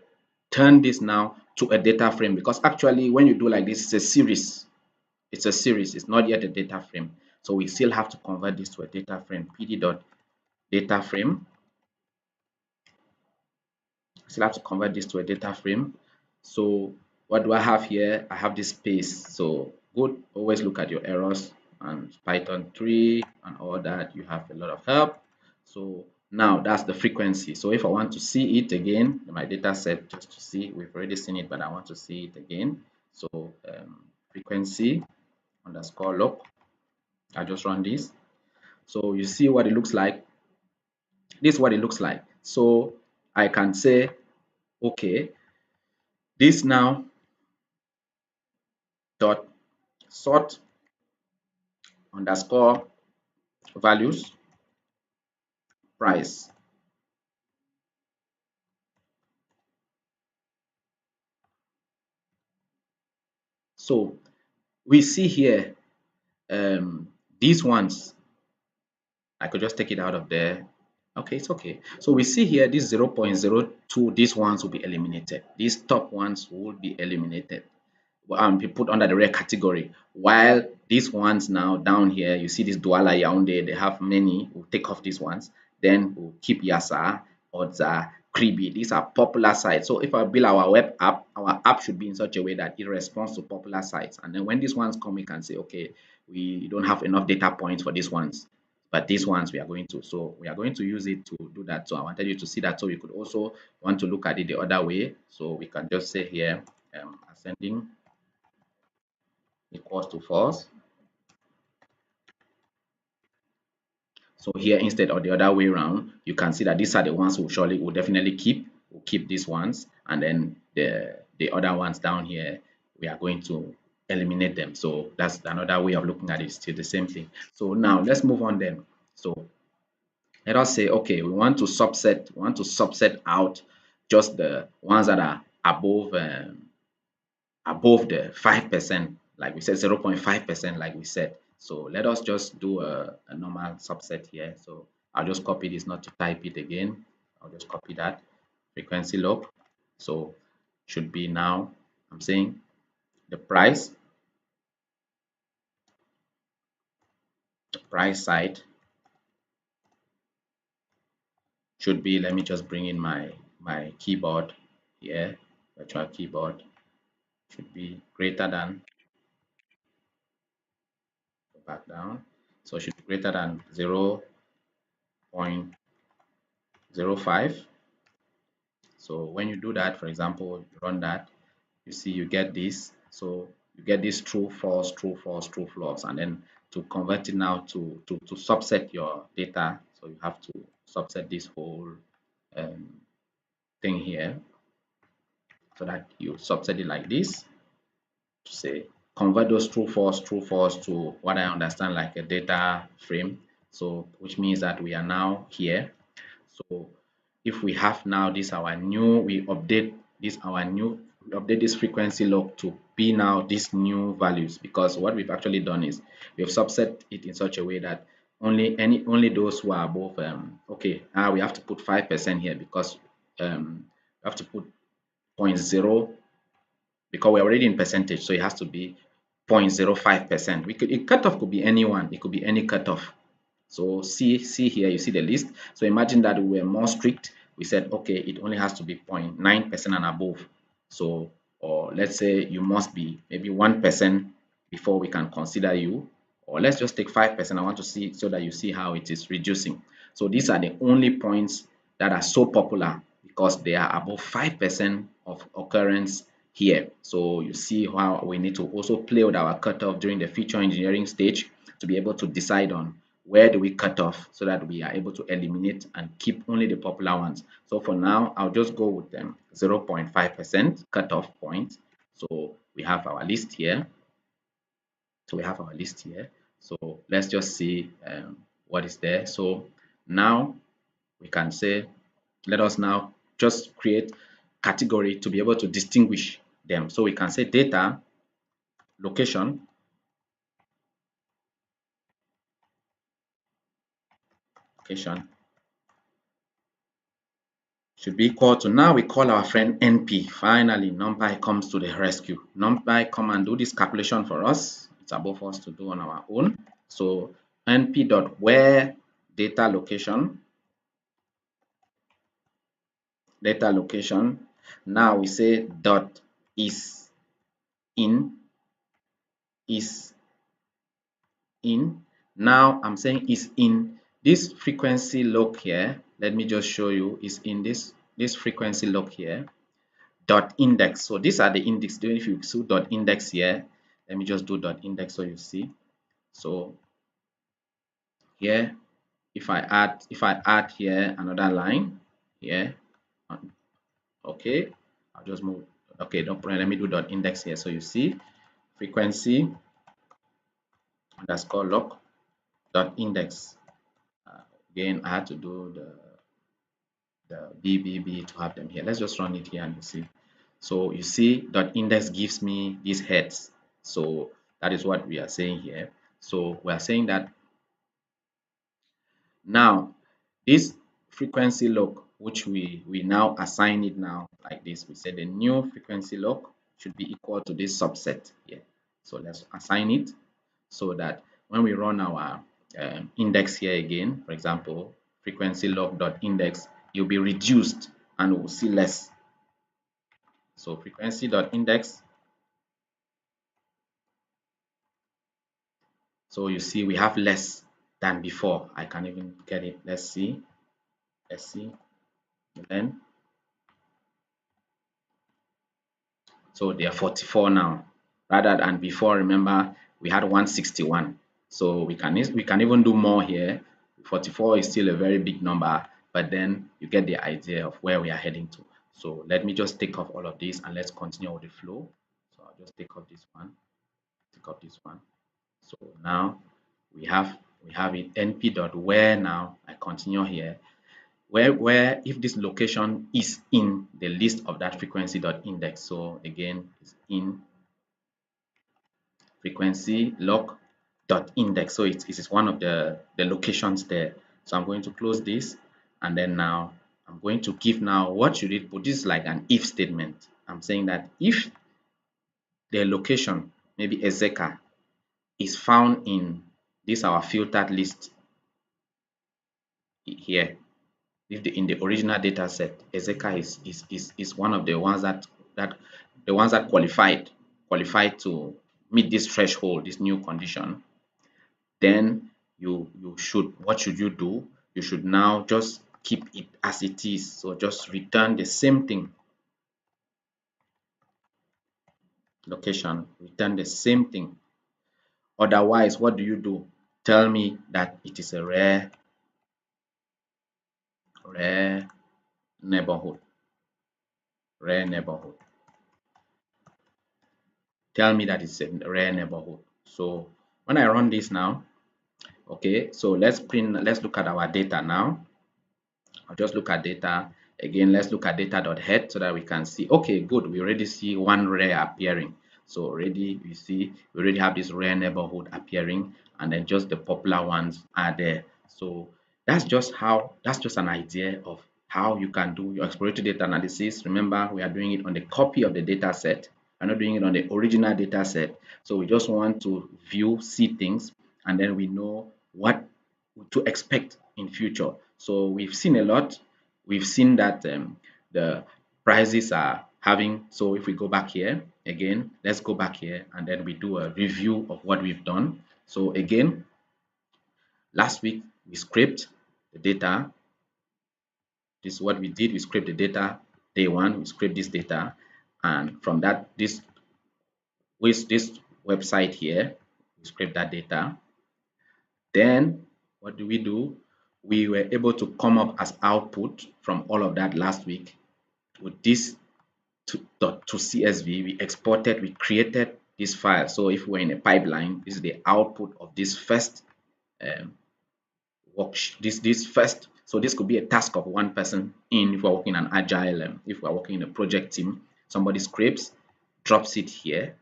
turn this now to a data frame, because actually when you do like this, it's a series. It's a series. It's not yet a data frame. So we still have to convert this to a data frame. pd dot data frame. Still have to convert this to a data frame. So what do I have here? I have this space. So good, always look at your errors and Python 3 and all that. You have a lot of help. So now that's the frequency. So if I want to see it again, my data set, just to see, we've already seen it, but I want to see it again. So frequency underscore log. I just run this. So you see what it looks like. This is what it looks like. So I can say, okay, this now dot sort underscore values price. So we see here these ones, I could just take it out of there. Okay, it's okay. So we see here this 0.02, these ones will be eliminated. These top ones will be eliminated. Be put under the rare category, while these ones now down here, you see this Douala Yaoundé, they have many. We'll take off these ones, then we'll keep Yasa, Odza, Kribi. These are popular sites. So if I build our web app, our app should be in such a way that it responds to popular sites. And then when these ones come, we can say, okay, we don't have enough data points for these ones, but these ones we are going to. So we are going to use it to do that. So I wanted you to see that. So we could also want to look at it the other way. So we can just say here, ascending equals to false. So here, instead of the other way around, you can see that these are the ones we'll definitely keep. We'll keep these ones, and then the other ones down here, we are going to eliminate them. So that's another way of looking at it. Still the same thing. So now let's move on then. So let us say, okay, we want to subset out just the ones that are above the 5%, like we said, 0.5%, like we said. So let us just do a normal subset here. So I'll just copy this, not to type it again. I'll just copy that frequency log. So should be now, I'm saying the price side should be, let me just bring in my keyboard here, virtual keyboard, should be greater than, go back down, so it should be greater than 0.05. So when you do that, for example, you run that, you see you get this. So you get this true, false, true, false, true, false, and then to convert it now to subset your data, so you have to subset this whole um, thing here, so that you subset it like this, to say convert those true, false to what I understand like a data frame. So which means that we are now here. So if we have now this our new, we update this our new, we update this frequency log to be now these new values, because what we've actually done is we have subset it in such a way that only those who are above, okay, now we have to put 5% here, because we have to put zero point 0, because we're already in percentage, so it has to be 0.05%. We could, it cutoff could be anyone, it could be any cutoff. So see here, you see the list. So imagine that we were more strict. We said, okay, it only has to be 0.9% and above. So, or let's say you must be maybe 1% before we can consider you. Or let's just take 5%. I want to see so that you see how it is reducing. So these are the only points that are so popular because they are above 5% of occurrence here. So you see how we need to also play with our cutoff during the feature engineering stage to be able to decide on where do we cut off so that we are able to eliminate and keep only the popular ones. So for now, I'll just go with them 0.5% cutoff point. So we have our list here. So let's just see what is there. So now we can say, let us now just create category to be able to distinguish them. So we can say data, location, should be equal to, now we call our friend NP. Finally, Numpy comes to the rescue. Numpy come and do this calculation for us. It's above us to do on our own. So np.where data location, now we say dot is in, now I'm saying is in this frequency log here. Let me just show you, is in this frequency log here, dot index. So these are the index. If you do dot index here, let me just do dot index so you see. So here, if I add here another line here, okay, I'll just move. Okay, don't problem. Let me do dot index here so you see frequency underscore log dot index. Again, I had to do the BBB to have them here. Let's just run it here and you see. So you see dot index gives me these heads. So that is what we are saying here. So we are saying that now this frequency log, which we now assign it now like this, we say the new frequency log should be equal to this subset here. So let's assign it so that when we run our index here again, for example, frequency log dot index, it will be reduced and we'll see less. So frequency dot index. So you see we have less than before. I can even get it. Let's see. Then so they are 44 now, rather than before. Remember, we had 161. So we can even do more here. 44 is still a very big number, but then you get the idea of where we are heading to. So let me just take off all of this and let's continue with the flow. So I'll just take off this one, So now we have it np.where. Now I continue here, where if this location is in the list of that frequency.index. So again, it's in frequency log.index. So it is one of the locations there. So I'm going to close this, and then now I'm going to give, now what should it put? This is like an if statement. I'm saying that if the location, maybe Ezeka, is found in this our filtered list here, if in the original data set, Ezeka is one of the ones that the ones that qualified to meet this threshold, this new condition, then you should, what should you do? You should now just keep it as it is. So just return the same thing, location, return the same thing. Otherwise, what do you do? Tell me that it is a rare neighborhood, rare neighborhood. Tell me that it's a rare neighborhood. So when I run this now, okay, so let's look at our data now. I'll just look at data again. Let's look at data.head so that we can see. Okay, good. We already see one rare appearing. So already we see we already have this rare neighborhood appearing, and then just the popular ones are there. So that's just an idea of how you can do your exploratory data analysis. Remember, we are doing it on the copy of the data set. We're not doing it on the original data set. So we just want to view, see things, and then we know what to expect in future. So we've seen a lot. We've seen that the prices are having. So if we go back here again, let's go back here and then we do a review of what we've done. So again, last week we scraped the data. This is what we did. We scraped the data. Day one, we scraped this data, and from that, this with this website here, we scraped that data. Then what do? We were able to come up as output from all of that last week with this to CSV. We exported, we created this file. So if we're in a pipeline, this is the output of this first um, work. This first. So this could be a task of one person in if we're working an agile, if we're working in a project team, somebody scrapes, drops it here.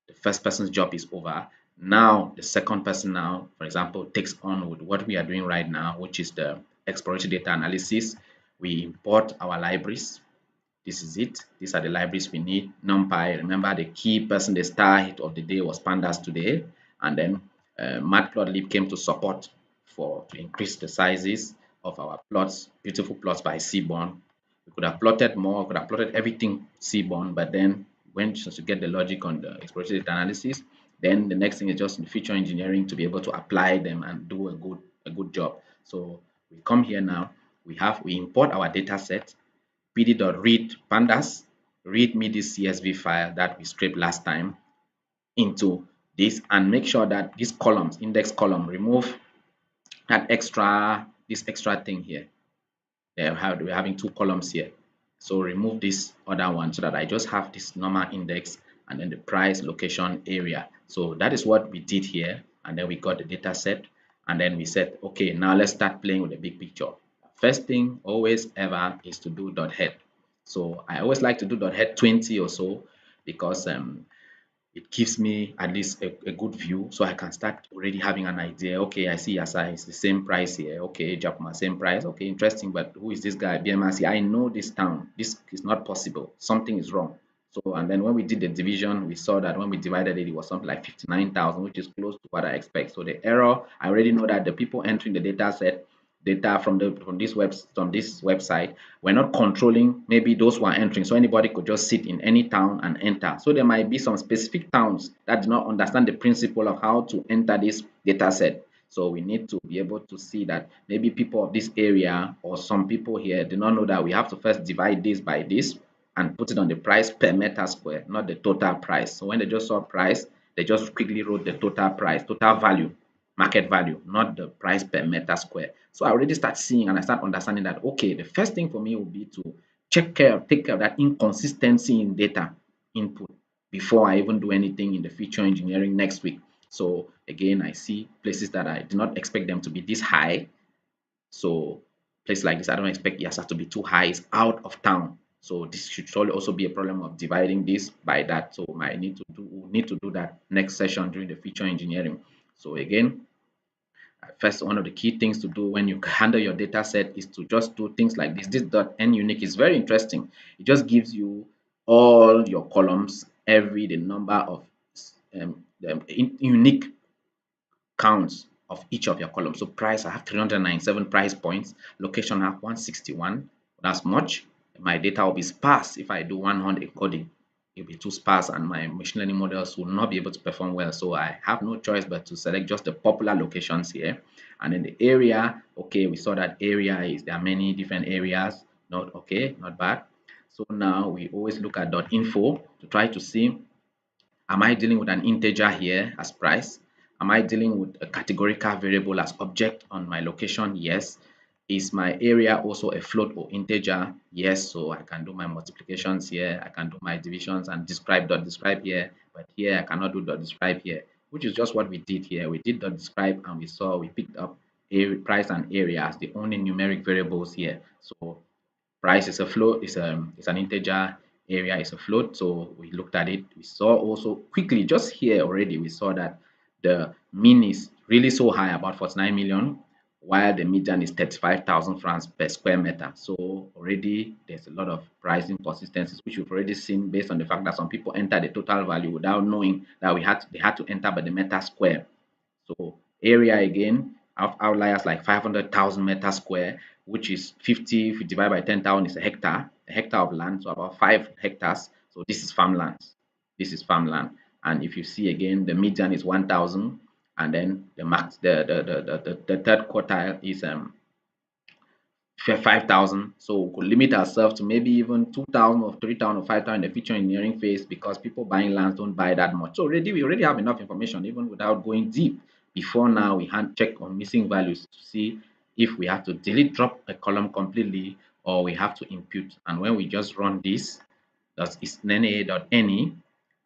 The first person's job is over. Now the second person now, for example, takes on with what we are doing right now, which is the exploratory data analysis. We import our libraries. This is it. These are the libraries we need. Numpy, remember the key person, the star hit of the day was Pandas today. And then Matplotlib came to support to increase the sizes of our plots, beautiful plots by Seaborn. We could have plotted more, could have plotted everything Seaborn, but then when to get the logic on the exploratory data analysis, then the next thing is just in feature engineering to be able to apply them and do a good job. So we come here now, we import our data set, pd.read pandas, read me this CSV file that we scraped last time into this, and make sure that these columns, index column, remove this extra thing here. We're having two columns here. So remove this other one so that I just have this normal index and then the price, location, area. So that is what we did here. And then we got the data set. And then we said, okay, now let's start playing with the big picture. First thing always ever is to do .head. So I always like to do .head 20 or so because it gives me at least a good view, so I can start already having an idea. Okay, I see Yasa is the same price here. Okay, Japma, same price. Okay, interesting, but who is this guy? BMRC, I know this town. This is not possible. Something is wrong. So, and then when we did the division, we saw that when we divided it, it was something like 59,000, which is close to what I expect. So the error, I already know that the people entering the data set, data from this website, we're not controlling maybe those who are entering, so anybody could just sit in any town and enter. So there might be some specific towns that do not understand the principle of how to enter this data set. So we need to be able to see that maybe people of this area or some people here do not know that we have to first divide this by this and put it on the price per meter square, not the total price. So when they just saw price, they just quickly wrote the total price, total value, market value, not the price per meter square. So I already start seeing and I start understanding that, okay, the first thing for me will be to take care of that inconsistency in data input before I even do anything in the feature engineering next week. So again, I see places that I did not expect them to be this high. So place like this, I don't expect ESR to be too high. It's out of town. So this should surely also be a problem of dividing this by that. So I need to do that next session during the feature engineering. So again, first, one of the key things to do when you handle your data set is to just do things like this. This .n unique is very interesting. It just gives you all your columns, the number of unique counts of each of your columns. So price, I have 397 price points. Location, I have 161. That's much. My data will be sparse if I do one-hand encoding. It'll be too sparse and my machine learning models will not be able to perform well. So I have no choice but to select just the popular locations here. And then the area, okay, we saw that area is, there are many different areas. Not okay, not bad. So now we always look at .info to try to see, am I dealing with an integer here as price? Am I dealing with a categorical variable as object on my location? Yes. Is my area also a float or integer? Yes. So I can do my multiplications here. I can do my divisions and describe here. But here I cannot do describe here, which is just what we did here. We did describe and we picked up price and area as the only numeric variables here. So price is a float, is an integer, area is a float. So we looked at it. We saw also quickly just here already, we saw that the mean is really so high, about 49 million, while the median is 35,000 francs per square meter. So already there's a lot of pricing consistencies, which we've already seen based on the fact that some people enter the total value without knowing that they had to enter by the meter square. So area again, have outliers like 500,000 meter square, which is 50, if you divide by 10,000 is a hectare of land, so about 5 hectares. So this is farmland. This is farmland. And if you see again, the median is 1,000, and then the max, the third quartile is 5,000. So we could limit ourselves to maybe even 2,000 or 3,000 or 5,000 in the future engineering phase, because people buying lands don't buy that much. So we already have enough information even without going deep. Before now, we hand check on missing values to see if we have to drop a column completely, or we have to impute. And when we just run this, that is na.ne,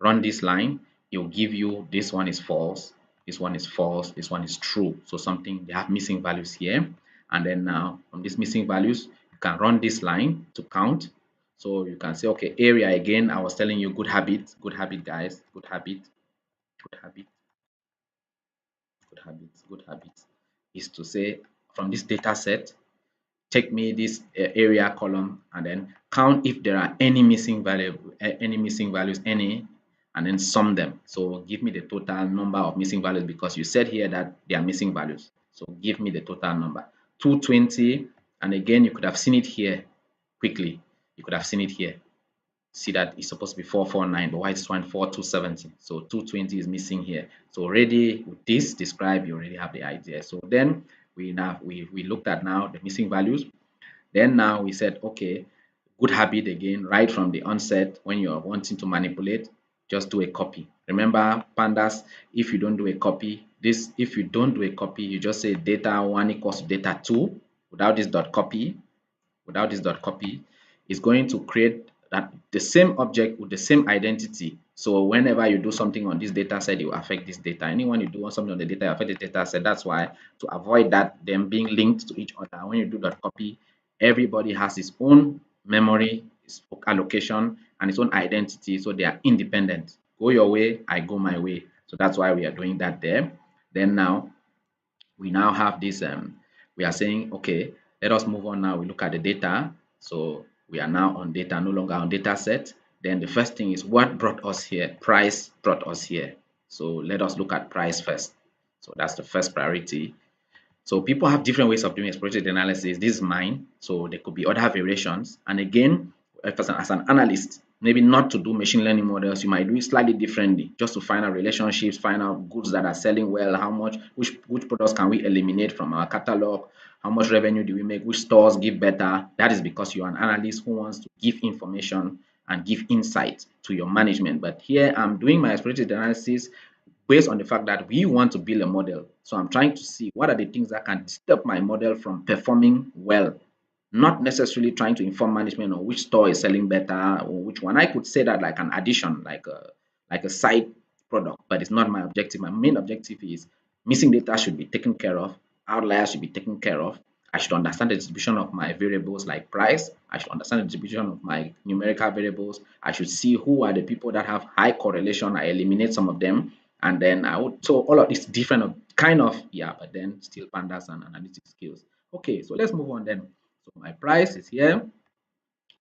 run this line, it will give you this one is false, this one is false, this one is true. So something, they have missing values here. And then now from these missing values, you can run this line to count. So you can say, okay, area again, I was telling you, good habit guys, good habit, good habit, good habit is to say, from this data set, take me this area column and then count if there are any missing values, and then sum them. So give me the total number of missing values, because you said here that they are missing values. So give me the total number. 220, and again, you could have seen it here quickly. You could have seen it here. See that it's supposed to be 449, but why is one 4270? So 220 is missing here. So already with this describe, you already have the idea. So then we looked at now the missing values. Then now we said, okay, good habit again, right from the onset, when you're wanting to manipulate, just do a copy. Remember pandas, if you don't do a copy, if you don't do a copy, you just say data 1 equals to data 2 without this dot copy, is going to create that the same object with the same identity. So whenever you do something on this data set, it will affect this data. Anyone you do something on the data, affect the data set. That's why, to avoid that them being linked to each other, when you do dot copy, everybody has his own memory, his allocation, and its own identity. So they are independent. Go your way, I go my way. So that's why we are doing that there. Then now we now have this we are saying, okay, let us move on now. We look at the data. So we are now on data, no longer on data set. Then the first thing is, what brought us here? Price brought us here. So let us look at price first. So that's the first priority. So people have different ways of doing exploratory data analysis. This is mine. So there could be other variations. And again, as an analyst, maybe not to do machine learning models, you might do it slightly differently, just to find out relationships, find out goods that are selling well, how much, which products can we eliminate from our catalog, how much revenue do we make, which stores give better. That is because you're an analyst who wants to give information and give insight to your management. But here I'm doing my exploratory data analysis based on the fact that we want to build a model. So I'm trying to see what are the things that can stop my model from performing well, not necessarily trying to inform management on which store is selling better or which one. I could say that like an addition, like a side product, but it's not my objective. My main objective is missing data should be taken care of, outliers should be taken care of. I should understand the distribution of my variables like price. I should understand the distribution of my numerical variables. I should see who are the people that have high correlation. I eliminate some of them. And then I would, so all of this different kind of, yeah, but then still pandas and analytic skills. Okay, so let's move on then. So my price is here.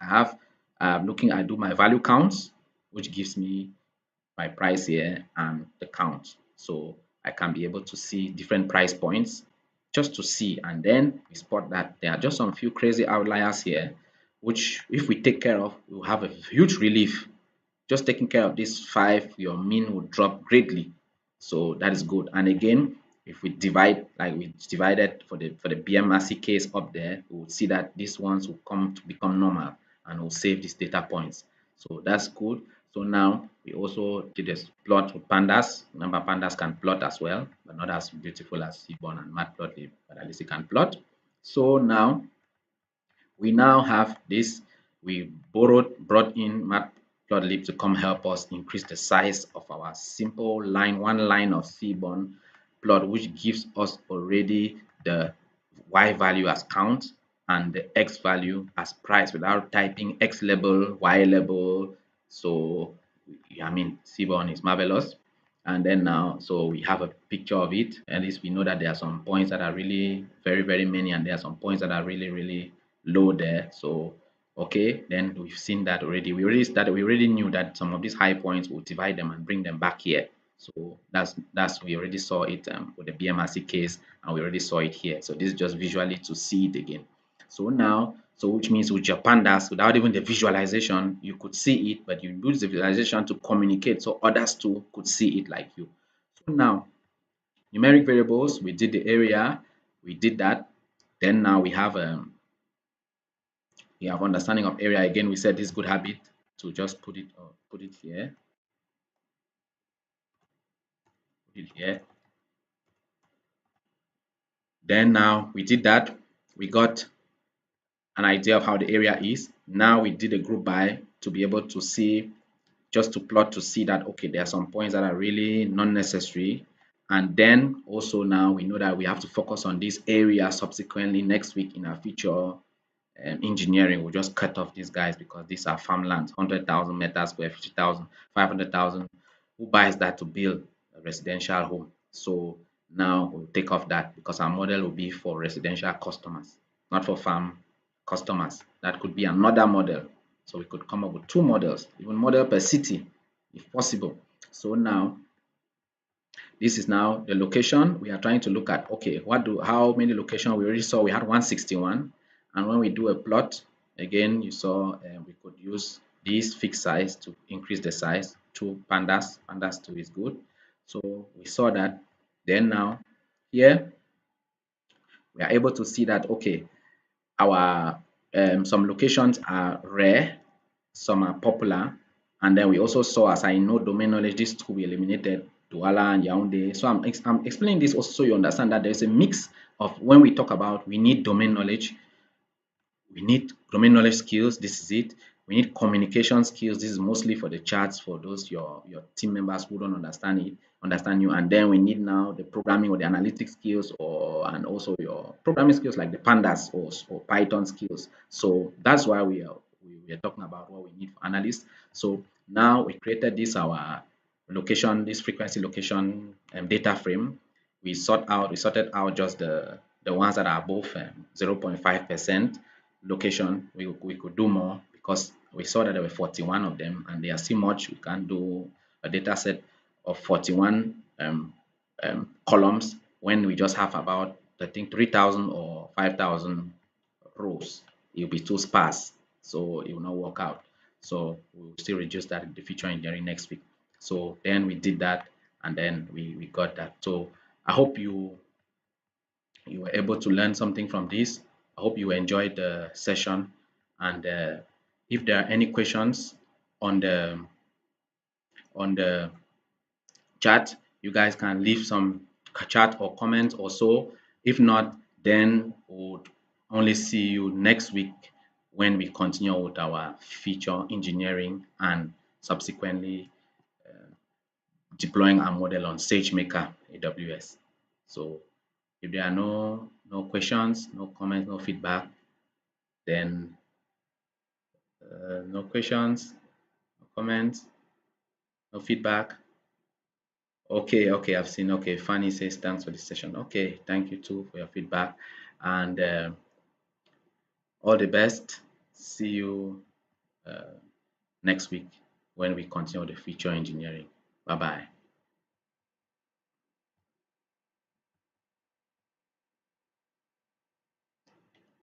I have I do my value counts, which gives me my price here and the count. So I can be able to see different price points just to see, and then we spot that there are just some few crazy outliers here, which if we take care of, we'll have a huge relief. Just taking care of these five, your mean will drop greatly. So that is good. And again, if we divide like we divided for the BMRC case up there, we will see that these ones will come to become normal and will save these data points. So that's good. So now we also did a plot with pandas. Remember, pandas can plot as well, but not as beautiful as Seaborn and Matplotlib, but at least it can plot. So now we now have this. We brought in Matplotlib to come help us increase the size of our simple one line of Seaborn plot, which gives us already the y value as count and the x value as price without typing x label, y label. So I mean, Seaborn is marvelous. And then now, so we have a picture of it. At least we know that there are some points that are really very many, and there are some points that are really low there. So okay, then we've seen that already. We already knew that some of these high points will divide them and bring them back here. So that's we already saw it with the BMRC case, and we already saw it here. So this is just visually to see it again. So now, so which means with your pandas, without even the visualization, you could see it, but you use the visualization to communicate so others too could see it like you. So now, numeric variables, we did the area, we did that. Then now we have understanding of area. Again, we said this good habit to just put it here, put it here. Then now we did that. We got an idea of how the area is. Now we did a group by to be able to see, just to plot to see that, okay, there are some points that are really not necessary. And then also now we know that we have to focus on this area subsequently next week in our future engineering. We'll just cut off these guys because these are farmlands, 100,000 meters square, 50,000, 500,000. Who buys that to build a residential home? So now we'll take off that because our model will be for residential customers, not for farm customers. That could be another model. So we could come up with two models, even model per city if possible. So now this is now the location we are trying to look at. Okay, how many locations we already saw? We had 161, and when we do a plot again, you saw we could use this fixed size to increase the size to pandas 2 is good. So we saw that. Then now here we are able to see that, okay, our some locations are rare, some are popular, and then we also saw, as I know domain knowledge, these two we eliminated, Douala and Yaoundé. So I'm explaining this also so you understand that there's a mix of when we talk about we need domain knowledge, we need domain knowledge skills. This is it. We need communication skills. This is mostly for the charts, for those your team members who don't understand you. And then we need now the programming or the analytics skills, and also your programming skills like the pandas or Python skills. So that's why we are talking about what we need for analysts. So now we created this our location, this frequency location data frame. We sorted out just the ones that are above 0.5% location. We could do more because we saw that there were 41 of them, and they are still much. We can't do a data set of 41 columns when we just have about, I think, 3,000 or 5,000 rows. It will be too sparse, so it will not work out. So we'll still reduce that in the feature engineering next week. So then we did that, and then we got that. So I hope you were able to learn something from this. I hope you enjoyed the session, and if there are any questions on the chat, you guys can leave some chat or comments or so. If not, then we'll only see you next week when we continue with our feature engineering and subsequently deploying our model on Sagemaker AWS. So if there are no questions, no comments, no feedback, then no questions, no comments, no feedback. Okay, I've seen. Okay, Fanny says thanks for the session. Okay, thank you too for your feedback, and all the best. See you next week when we continue the feature engineering. Bye bye.